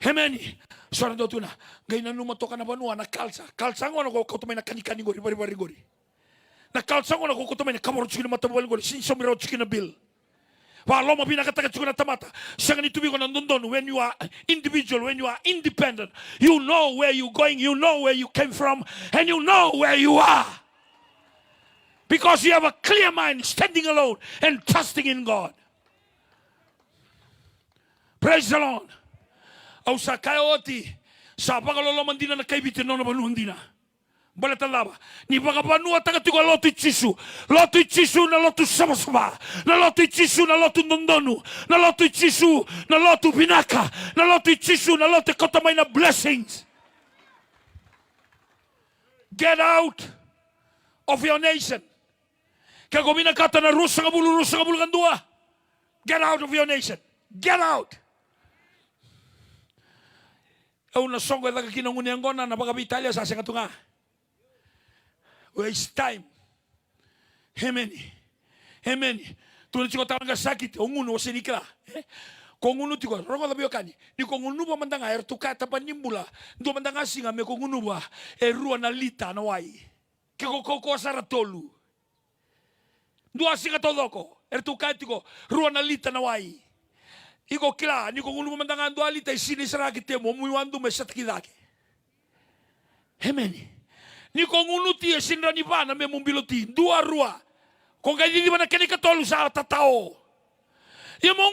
Amen. Suara do tuna. Gainan numa toka na banua na kalsa. Kalsa ngono ko tumay na kani gori bari. Na kalsa ngono ko tumay na kamor chukina matabal gori. Sinsomiro chukina bill. Walo mo pinakataga chukina tamata. Siyang nitubi ko nandun when you are individual, when you are independent, you know where you're going, you know where you came from, and you know where you are. Because you have a clear mind, standing alone and trusting in God. Praise the Lord. Au sa kayoti sa pagalolo mandina na kaibitin no na banuandina. Baleta lava. Ni bagabanua tagatiko lotu chisu. Lotu chisu na lotu sama-sama. Na lotu chisu na lotu nondonu. Na lotu chisu na lotu binaka. Na lotu chisu na lotu kotamay na blessings. Get out of your nation. Kaya gumina kata na rusang abulu kandua. Get out of your nation. Get out. Una songo eda kinanguni angona na baga Italia sa sengatunga. Waste time. Hemeni. Tuno chiko talanga sakit ongunu wasinikla. Kongunu tiko rongo labio kani. Ni kongunu ba mandanga tukata pa nimbula. Ndo mandanga singa me kongunu ba rua na lita na wai. Kiko koko saratolu. Ndo asinga todoko. Tukata tiko rua na lita na wai. Iko kila ni kongunu ba mandanga ndo alita isini saraki temo muiwandu me satkidake. Hemeni. Ni kongunu ti sinra ni bana me mumbiloti dua rua. Kung kaya di ba na kinikatolu sa tatao. Yung mga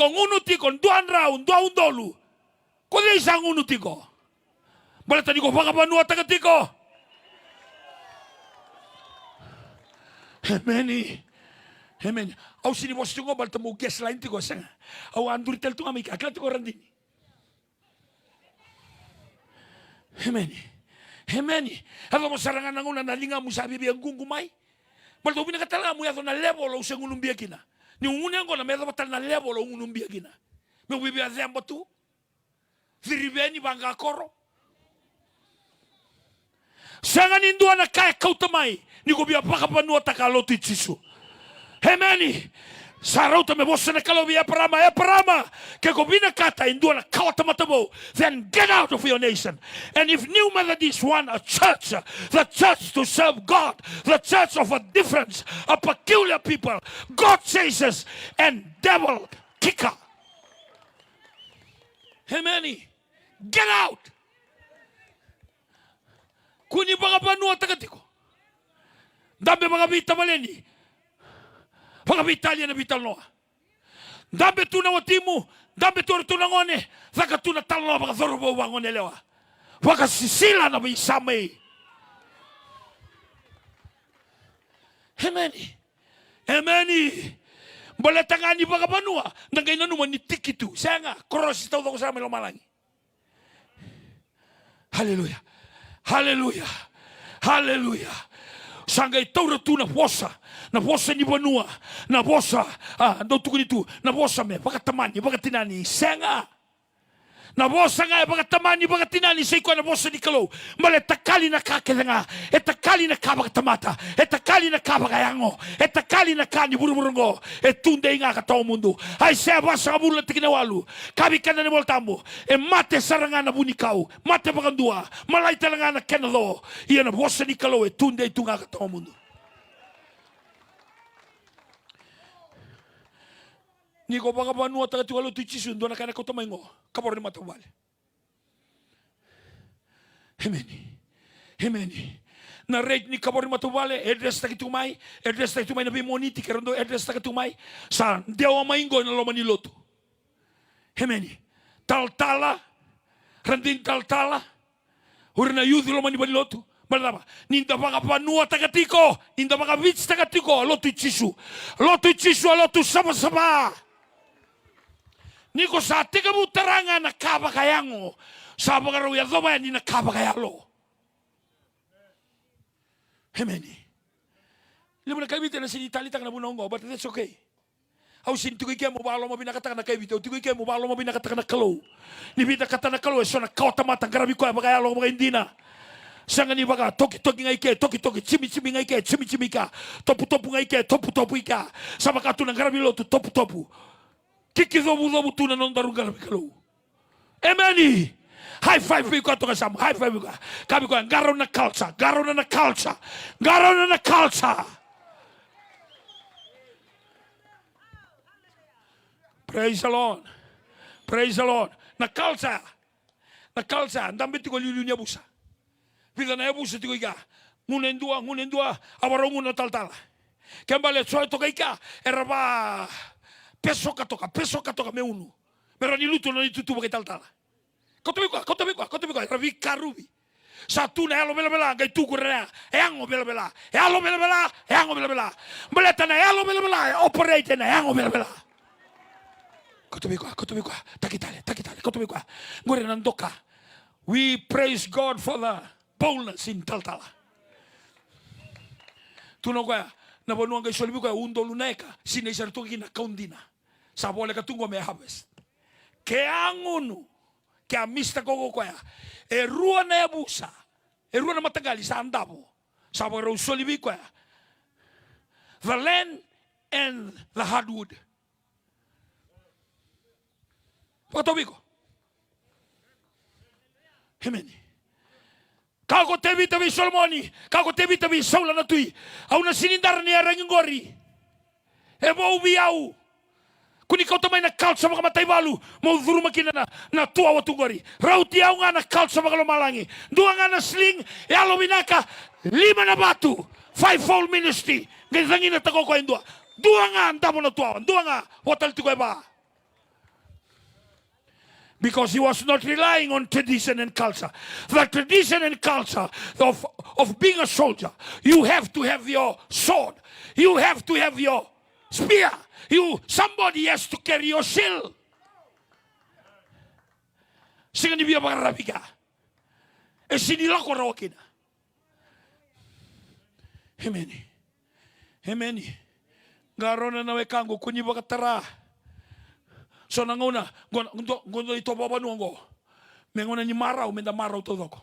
ngunuti ko, duan raun, duan dolu. Kung di isang ngunuti ko. Balatan ko, baka panua tagati ko. Amen. Au sinibos ko, balatan mo guess lain ti ko. Au anduritel to kami, kaklat ko randin. Amen. Halo mo sarangan ng una nalinga mo sabi biyang gungumay. Balto binakatala mo yato na level o sa ngunumbia kina. Ni ungunya ko na medo batal na level o ngunumbia kina. Me bibia zembo tu. Viribeni banga koro. Sangan indua na kaya kautamay. Ni ko biya pakapanua takaloto itisu. Amen. Sarauta me bossa na kalobi parama. Ke ko binakata indua na kautamatamu. Then get out of your nation. And if New Methodist want a church, the church to serve God, the church of a difference, a peculiar people, God chases and devil kicker. Amen. Get out. Kuni baga panua tagatiko. Dambe baga bita maleni. Baga Italia na bital noa. Dambe tu na watimu, dambe tu na ngone, zaka tu na talo baga zorobo wangone lewa. Baga sisila na bisame. Amen. Balatangani baga panua, nangay na numan ni tikitu. Saya nga, cross ito ko sa melomalangi. Hallelujah. Sangay taura tu na posa ni banua, na posa, do tukunitu, na posa me, pagatamani, pagatinani, senga. Na posa nga, pagatamani, pagatinani, say ko na posa ni kalo, maletakali na kakilanga, etakali na kabagatamata, etakali na kabagayango, etakali na kani burumurungo, etunde nga katao mundo. Ay seba sa kabula tikinawalu, kabi ka na ni voltambo, mate saranga na bunikau, mate pagandua, malay talanga na kenalo, iyan na posa ni kalo, etunde itu nga katao mundo. Ni ko baka panua tagati walo tichisun do na kana ko tamango kapor ni matawale. Amen. Na rate ni kapor ni matawale address tagitumay na bimoniti kerondo address tagitumay sa dewa maingo na lomani loto. Amen. Taltala randin taltala urna youth lomani baliloto. Balaba ninda baka panua tagatiko ninda baka bits tagatiko loto chisu loto sama-sama. Niko sa tiga mo taranga na kabakayango sa bagaro ya doba ni na kabakayalo. Amen. Limo na kaibita na sinitalita na bunongo, but that's okay. Au sintugi ke mo balo mo binakata na kaibita, tugi ke mo balo mo binakata na kalo. Ni bita kata na kalo so na kauta mata garabi ko bagayalo mo indina. Sanga ni baga toki ngai ke toki chimi ngai ke chimi ka topu ngai ke topu ika. Sama katu na garabi lo tu topu. Kiki zobu tu na nondaru garabi kalo. Amen. High five ko to kasam. High five ko. Kabi ko garo na culture. Praise the Lord. Na culture. Ndambe tiko lilunya busa. Pila na busa tiko ika. Ngunendua. Abarongu na taltala. Kembale soy to ika. Erba peso katoka meunu. Pero ni luto no ni tutu bagai taltala. Kotobi ko. Ravi karubi. Satu na elo bela ngai tuku rena. Eango bela. Elo bela, eango bela. Meleta na elo bela, operate na eango bela. Kotobi kwa. Takitale. Kotobi kwa. Ngore nandoka. We praise God for the boldness in Taltala. Tuno kwa na bonua ngai solibi kwa undo luneka sine isartu kina kaundina. Sabole katungo me harvest. Ke angunu ke amista gogo kwa e rua na abusa. E rua na matagali sa andabo. Sabore usolibi kwa the land and the hardwood. Potobiko. Hemeni. Kako tevi tavi Solomoni, kako tevi tavi Saula na tui. Au na sinindar ni arangingori. E mo ubiau. Kuni kau tamai na kalsa mga mataybalu. Mo dhuru makina na tua watungori. Rauti au nga na kalsa mga lumalangi. Dua nga na sling. E alo binaka. 5 na batu. 5-fold ministry. Ngay zangin na tako ko indua. Dua nga andamo na tua. Dua nga hotel tiko eba. Because he was not relying on tradition and culture. The tradition and culture of being a soldier, you have to have your sword. You have to have your spear. Somebody has to carry your shield. Sing ni biya bagarabika. E sinila ko rawakina. Hemeni. Garona na wekango kunyi bagatara. So nanguna gondo ito baba nuango mengona ni marau menda marau todoko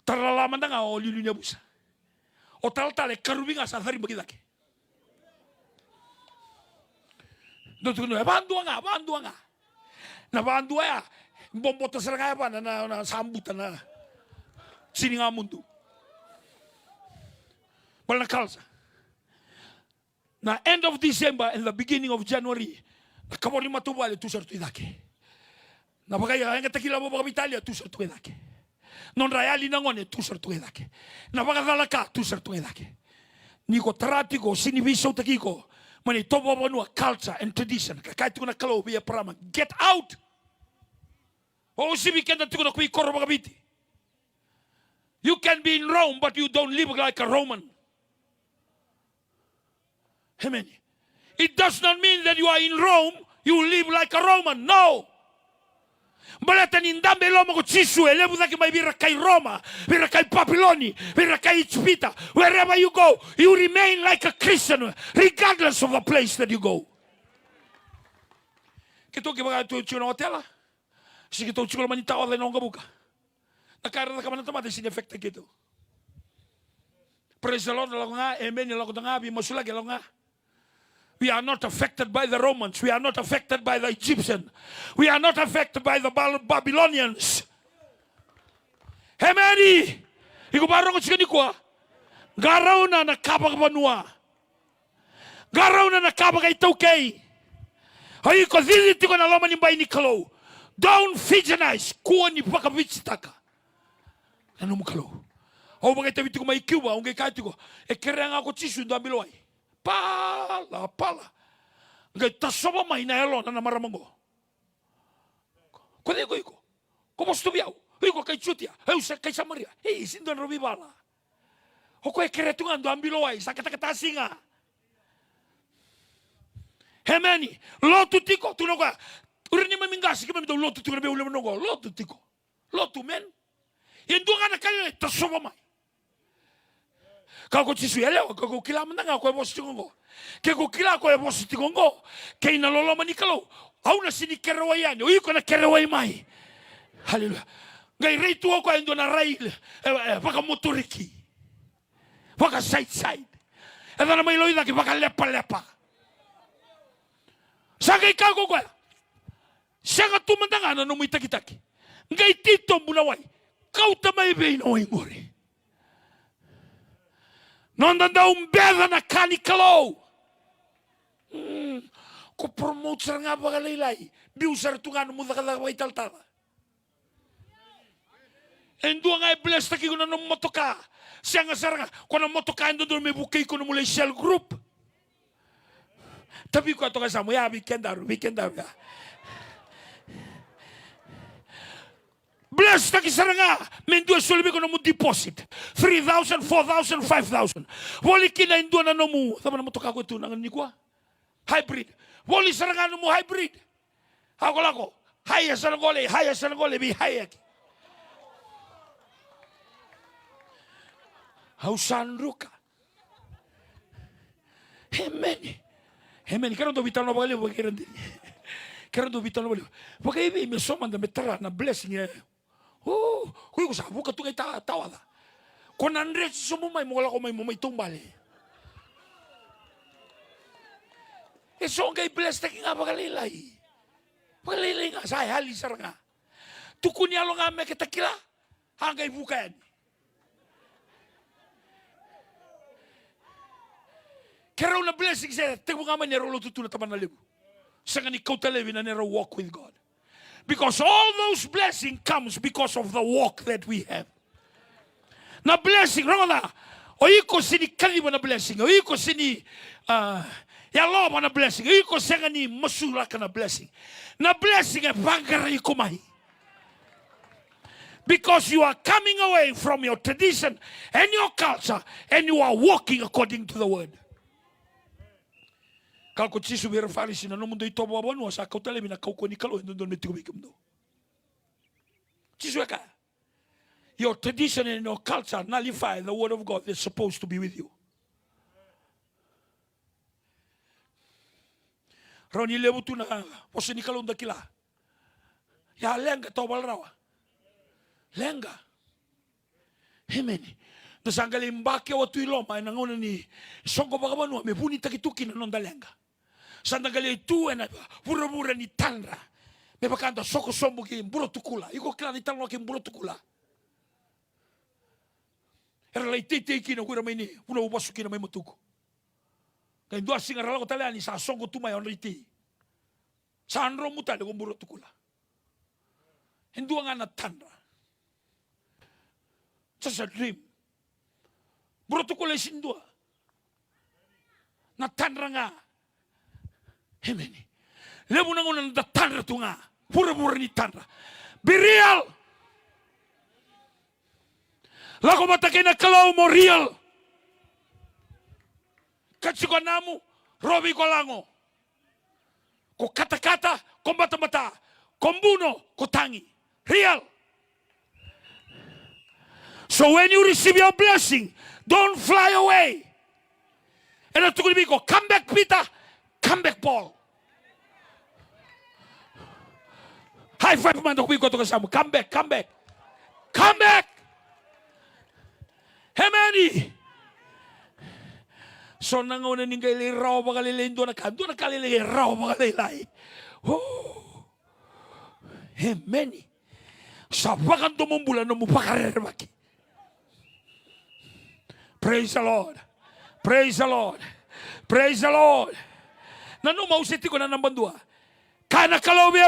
tarala mandanga o lilunya busa o tal karubinga sa hari bagidake do tuno banduanga na bandua bombo to serga pa na sambutan na sininga mundu balna kalsa. Na end of December and the beginning of January, nakabori matubale tu sartu idake. Na bagaya nga takila mo baga Italia tu sartu idake. Non rayali nangone tu sartu idake. Na baga dalaka tu sartu idake. Niko tratiko sinibiso takiko. Mani tobo bonua culture and tradition. Kakaitu na kalo biya prama. Get out. O si weekend tu na kui koro baga biti. You can be in Rome but you don't live like a Roman. Amen. It does not mean that you are in Rome, you live like a Roman. No. Balata nindambe lomo ko chisu elebu daki mai bira kai Roma, bira kai Papiloni, bira kai Ichpita. Wherever you go, you remain like a Christian regardless of the place that you go. Kito ke baga tu chuna hotela. Si kito chula manita o de nonga buka. Nakara da kamana tomate sin efecto kito. Praise the Lord longa, amen longa bi mosula ke longa. We are not affected by the Romans. We are not affected by the Egyptians. We are not affected by the Babylonians. Hemeni. Iko baro ko chikani kwa. Garauna na kaba banua. Garauna na kaba kay tokay. Hay ko dili ko na loma ni bay ni kalo. Don't fijianize. Kuha ni pakabitsitaka. Ano mo kalo? O bagay tabi ko may Cuba, ungay kahit ko. E kaya nga ako chisu ndambilway. Pala. Ngai tasoba mai na elo na maramango. Kode ko. Como estuviau? Iko kai chutia. Eu se kai Samaria. Ei, sindo no bibala. O ko e keretungan do ambiloi, sakata singa. Hemeni, lotu tiko tu no ka. Urini mamingasi kemi do lotu tiko be ulem no go. Lotu tiko. Lotu men. Indunga na kai tasoba mai. Kako chisu ele kako kila manda ko bosi tingongo ke ko kila ko bosi tingongo ke ina lolo manikalo au na sini kerewayani o iko na kerewai mai haleluya ngai reitu ko endo na rail paka motoriki paka side eda na mai loida ke paka lepa sanga kako ko sanga tu manda na no muitakitaki ngai tito mbulawai kauta mai be no ingori. Non da beda na kani kalo. Ko promote sa nga bagalay. Biu sa tungan mo da kada way taltala. Endo nga bless ta kiko na no motoka. Siya nga saranga ko na motoka endo do me bukay ko no mulay shell group. Tabi ko to ka sa mo ya weekend daru. bless taki saranga mendua solimi ko nomu deposit 3,000 4,000 5,000 wali kina indua na nomu tama na motoka ko tu nangan ni kwa hybrid wali saranga nomu hybrid ako lako haya sanagole bi haya hausanruka Amen. Karo do bitano bagale bagirandi. Karo do bitano bagale. Bagay ibi me soma da metara na blessing eh. Oh, kuy ko sa buka tu kay tawada. Kon andre sumo may mola ko may tumbale. E so kay bless ta kinga bagalilay. Bagalilay nga sa hali saranga. Tukuni alo nga me kitakila. Hangay bukan. Kera una blessing sa tegu nga man nero lututu na taman na libu. Sanga ni kautalevi na nero walk with God. Because all those blessing comes because of the walk that we have. Na blessing, ronga na. O iko sini kaliwa na blessing. O iko sini yaloba na blessing. O iko sanga ni masulaka na blessing. Na blessing e bangara iko mahi. Because you are coming away from your tradition and your culture and you are walking according to the word. Kalau cisu biar farisi na nomundo ito bawa nuasa sa kautale mina kauko ni kalo ndon metigo bikumdo. Cisu eka. Your tradition and your culture nullify the word of God that's supposed to be with you. Roni lebu tu na posini kalo ndakila. Ya lenga tobal rawa. Lenga. Amen. Tasanggali mbake watu iloma nangona ni songo bagabanu me buni takituki na nonda lenga. Sandagali tu ena pura-pura ni tanra. Me bakanda soko sombo ki mburo tukula. Iko kila ni tanra ki mburo tukula. Era lai tete ki na kura mai ni puna ubasu ki na mai matuko. Kaya dua singa ralago taliani sa songo tu mai on riti. Sa anro muta de mburo tukula. Hindu nga na tanra. Just a dream. Mburo tukula isindua. Na tanra nga. Amen. Lebu nangunan da tanra tunga. Pura-pura ni tanra. Be real. Lako matake na kalau mo real. Katsiko namu, robi ko lango. Ko kata-kata, ko mata-mata. Ko mbuno, ko tangi. Real. So when you receive your blessing, don't fly away. And ito ko ko, come back Peter, come back Paul. High five man ko to kasama. Come back, come back. Come back. Amen. So nangauna ning kay raw bagalilay do na kalilay raw bagalilay. Oh. Amen. Sa bagan dumumbulan mo pakarerbaki. Praise the Lord. Praise the Lord. Praise the Lord. Nanu mausiti ko na nambandua. Kana kalobi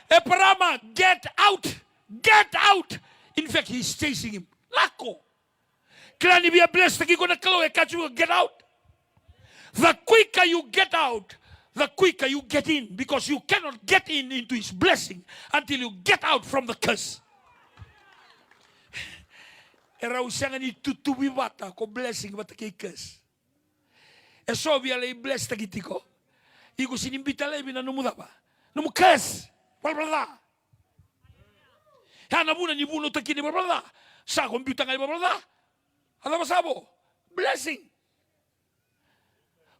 Eparama, get out. Get out. In fact, he's chasing him. Lako. Klani be blessed ki ko na kalobi kachu get out. The quicker you get out, the quicker you get in, because you cannot get into his blessing until you get out from the curse. Era usanga ni tutubi bata ko blessing bata kay curse. E so via lei blessed kitiko. Iko sinimbita lei bina numuda ba. Numu curse. Balbala. Ya nabuna ni buno takini balbala. Sa computer ngai balbala. Ada masabo. Blessing.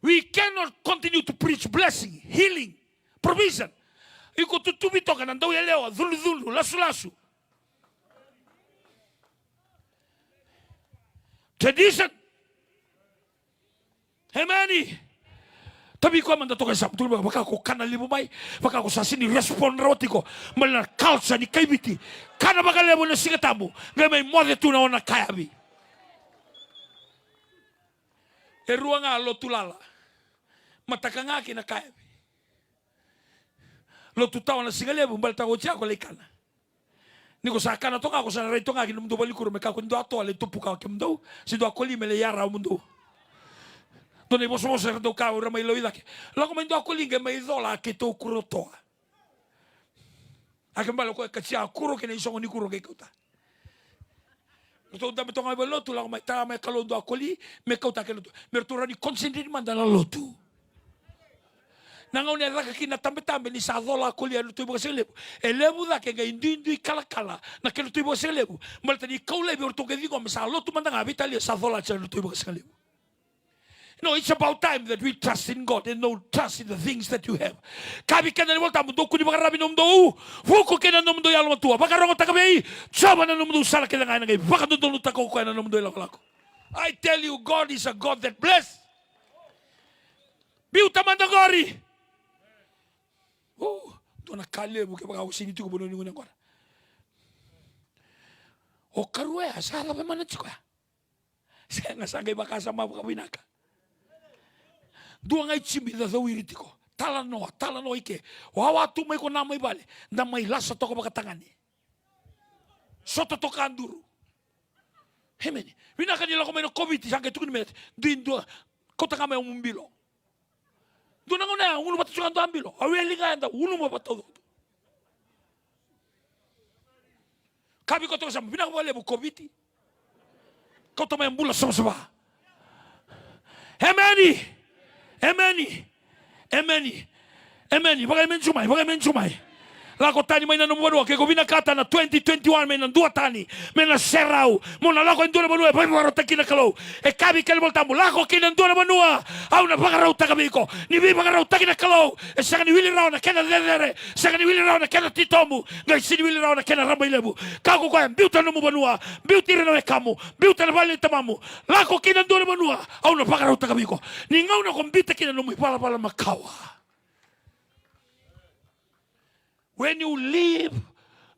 We cannot continue to preach blessing, healing, provision. Iko tutubi toka na ndau ya leo, dhulu, lasu. Tradition. Amen. Tapi ko man toka sa tulo baka ko kana libo bay, baka ko sasini respond rotiko, malna kalsa ni kaibiti. Kana baka lebo na singatamu, ngamay mode tu na ona kayabi. Erua nga lo tulala. Mataka nga kina kayabi. Lo tutawa na singalebo balta ko tiya ko lekana. Niko sa kana toka ko sa reto nga kinumdo balikuro me ka ko ndo ato ale tupuka kimdo, sido akoli mele yara mundo. Dona ibo somos ser do ka ora mai loida ke. Logo mendo akoli nge mai dola ke to kurotoa. Akan bala ko katsia kuro kena isong ni kuro kay kauta. Ito dami to nga lotu lang may tama may kalondo akoli may kauta kay lotu. Mertura ni concentrate man dala lotu. Nangaw niya raka kinatambe-tambe ni sa dola akoli ano tuibo kasi lebu. Lebu da kaya hindi kala-kala na kaya tuibo kasi lebu. Malta ni kau lebu orto kaya digo sa lotu man nga bitali sa dola kaya tuibo kasi lebu. No, it's about time that we trust in God and don't trust in the things that you have. Kabi ka na ni Walta, mundo ko ni makarami ng mundo. Fuko ka na ng mundo yalang matua. Baka rongo takabay, sama na ng mundo sala ka na nga ngay. Baka doon tako ko na ng mundo yalang lako. I tell you, God is a God that bless. Biuta man ng gori. Oh, doon nakali mo kaya baka sinito ko bununin ko ng gora. O karuwe, sarap naman na chikoya. Saya nga sangay baka sama baka binaka. Dua ngai chimbi da zawiri tiko. Tala no ike. Wawa tu mai ko namai bale. Na mai lasa toko baka tangani. Soto toka anduru. Hemeni. Wina kanila ko meno COVID sangke tukun met. Din dua kota kame umbilo. Dua nangona unu batu sukan do ambilo. Aweli nganda unu mo batu. Kabi ko to sam bina ko lebu COVID. Kota mai ambula sama. Hemeni. Emeni. Bagai mencumai. Lako tani may nanumbanua. Kaya ko binakata na 2021 may nandua tani. May naserau. Muna lako endura manua. Pai marota kinakalaw. E kabi kalibol tamu. Lako kinandura manua. Au na bagarau takabiko. Ni bi bagarau takinakalaw. E saka ni wili rao na kena dedere. Saka ni wili rao na kena titomu. Ngai sini wili rao na kena ramai lebu. Kako kaya biuta numu banua. Biuta ira na kamu. Biuta na bali tamamu. Lako kinandura manua. Au na bagarau takabiko. Ni ngau na kombita kinanumu. Pala makawa. When you leave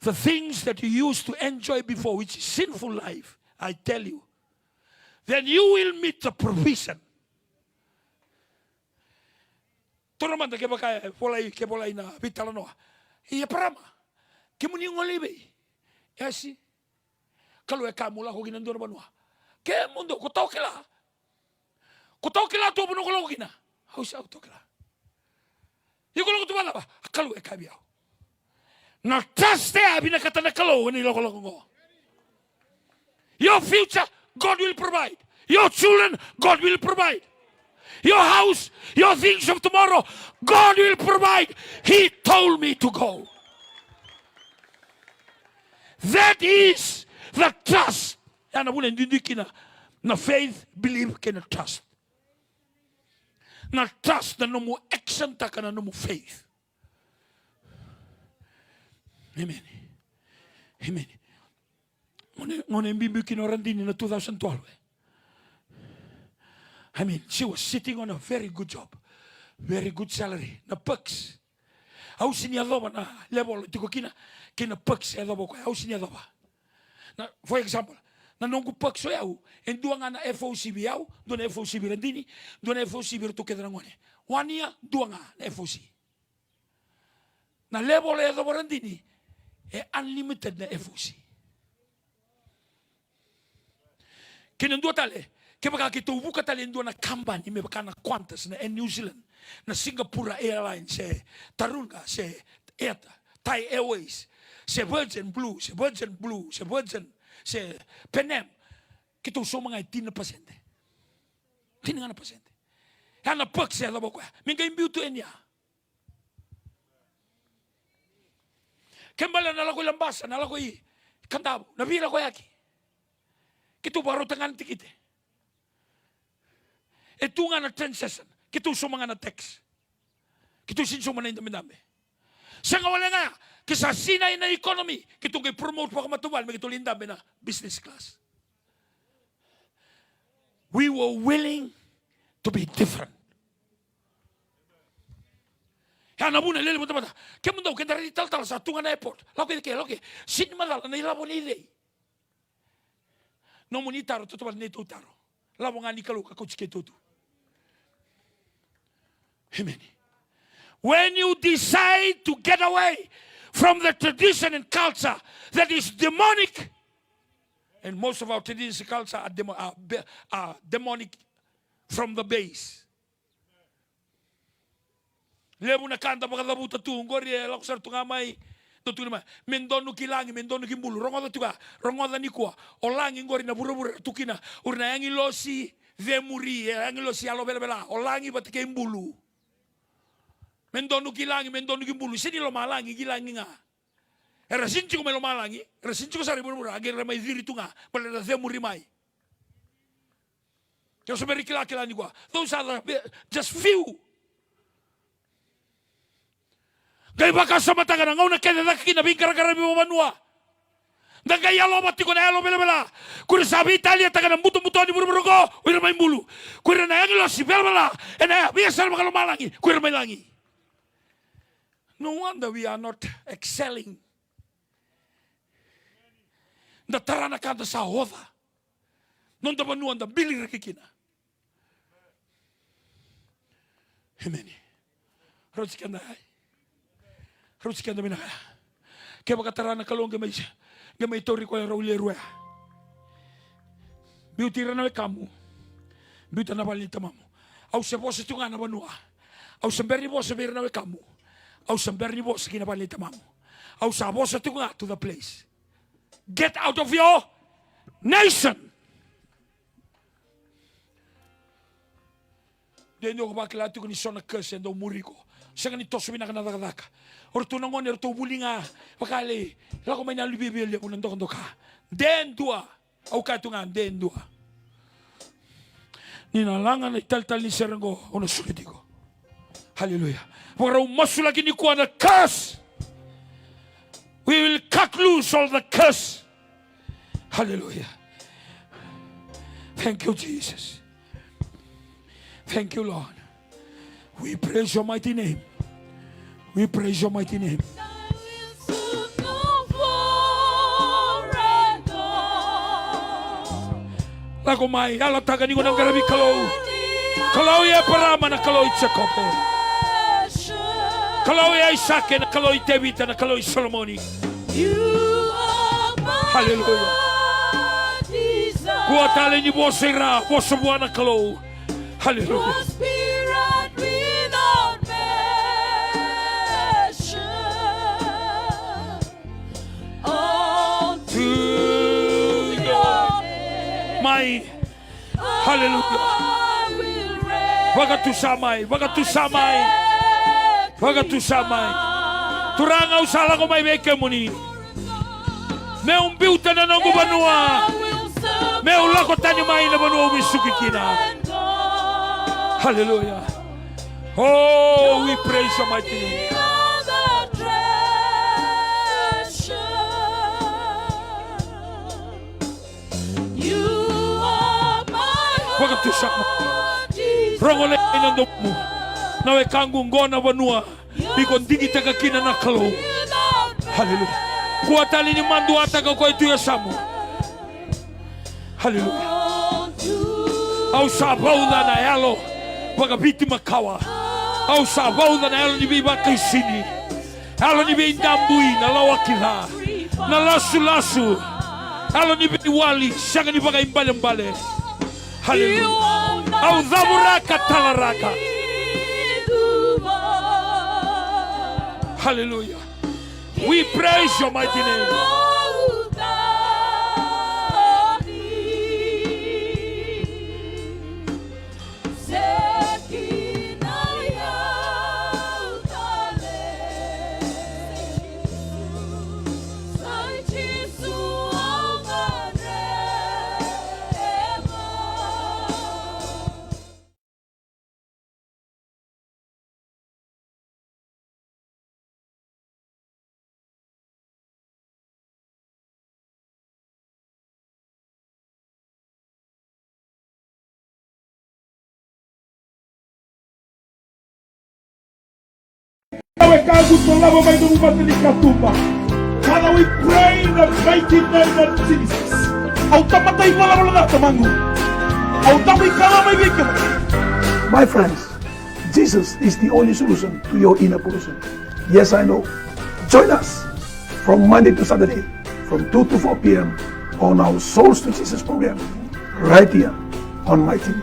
the things that you used to enjoy before, which is sinful life, I tell you, then you will meet the provision. Toromanda ke baka polai na vitala noa. Ia parama. Ke muni ngolibe. Yasi. Kalau e kamula ko ginandor banua. Ke mundo ko tokela. Ko tokela to buno ko logina. Hausa tokela. Yuko ko tubala ba. Kalau e kabiao. Na trust there binakata na kalo ni loko ngo. Your future God will provide. Your children God will provide. Your house, your things of tomorrow God will provide. He told me to go. That is the trust. Yana bune ndikina na faith, believe, can trust. Na trust na no mo action taka na no mo faith. Amen. Ngone mbimbi kinorandini na 2012. I mean, she was sitting on a very good job. Very good salary. Na perks. Au sini adoba na level tiko kina perks adoba ko. Au sini adoba. Na for example, na nongu perks so yau, endua nga na FOCB yau, do na FOCB randini, do na FOCB to kedra ngone. Wania dua nga na FOC. Na level adoba randini. E unlimited na FOC. Kinandua tale, ke baka kita ubuka tale ndua na company me baka na Qantas na New Zealand, na Singapore Airlines, se Tarunga, se ETA, Thai Airways, se Virgin Blue, se Virgin, se Pan Am. Kita usoma nga 10%. 10%. Hana perks ya labo kwa. Minga imbiutu enya. Kembali na lago lambasa, na lago i kandabo, na bira ko yaki. Kitu baro tangan tikite. Ito nga na transaction, kitu suma nga na text. Kitu sinsuma na indamidambe. Sa nga wala nga, kisa sinay na economy, kitu ngay promote pa kamatubal, may kitu lindambe na business class. We were willing to be different. Yana muna lele mata mata. Kemu ndau kenda redi tal sa tunga na airport. Loke. Sin madala na ilabo ni idei. No muni taro to ne to taro. Labo ngani kalu ka coach ketutu. Amen. When you decide to get away from the tradition and culture that is demonic, and most of our tradition and culture are demonic from the base. Lebu na kanta baka labuta tu ngori lakusar tu ngamai Dotu naman, mendono kilangi, mendono kimbulu, rongoda tuka, rongoda nikua, olangi ngori na bura-bura tukina, urna yangi losi vemuri, yangi losi alo bela-bela, olangi batike imbulu. Mendono kilangi, mendono kimbulu, sini lo malangi, kilangi nga. Era sinci ko melo malangi, era sinci ko sari bura-bura, agir ramai diri tunga, balera vemuri mai. Kaya sabari kila-kila nikua, those are just few. Kaya baka sa mata ka na ngaw na kaya nakikina bingkara-kara mo manua. Nagkaya lomati ko na elo bela-bela. Kura sabi Italia taga ng buto-buto ni buru-buru ko, wira may mulu. Kura na yang si bela-bela. E na biasa na makalumalangi, kura may langi. No wonder we are not excelling. Natara na kanta sa hoda. Nonda manuan da bilir kikina. Amen. Rotsi ka na ay. Harus kita minaka. Kaya makatara na kalong gamay tori ko yung raulerua. Biutira na kamu. Biuta na balita mamu. Au se bosa tunga na banua. Au samberni bosa bir na kamu. Au samberni bosa kina balita mamu. Au sa bosa tunga to the place. Get out of your nation. Dendo ko bakla tu ni sona curse endo muriko. Sanga ni tosu bina kana daka. Orto nangon orto bulinga pakali. Lako may nalubibil ya unang doka. Den dua. Au katungan den dua. Ninalangan ay tal ni serengo ono suketiko. Hallelujah. Para umasu lagi ni kuana curse. We will cut loose all the curse. Hallelujah. Thank you, Jesus. Thank you, Lord. We praise your mighty name. We praise your mighty name. Lago mai, ala taga ni ngunang garabi kalau. Kalau ya parama na kalau itsakope. Kalau ya Isake na kalau Tevita na kalau Solomoni. Hallelujah. Kuatale ni bosera, bosobuana kalau. Hallelujah. Mai, hallelujah. Wagatusamay, wagatusamay, wagatusamay. Turanga usala ko may beke muni. Me umbiuta na ng banua. Me ulako tani mai na banua umisukikina. Hallelujah. Oh, we praise your mighty name. Wagatusama. Rongole inando mo. Nawe kanggung gona banua. Bikon digi taga kina na kalau. Hallelujah. Kuatali ni mandu ataga ko itu ya samu. Hallelujah. Au sabauda na yalo. Wagabiti makawa. Au sabauda na yalo ni biba kaisini. Yalo ni bindambui na lawakila. Na lasu-lasu. Yalo ni biwali. Siya ni bagay imbale-mbale. Hallelujah. Au zamuraka talaraka. Hallelujah. We praise your mighty name. Father, we pray in the mighty name of Jesus. My friends, Jesus is the only solution to your inner pollution. Yes, I know. Join us from Monday to Saturday from 2 to 4 p.m. on our Souls to Jesus program right here on my TV.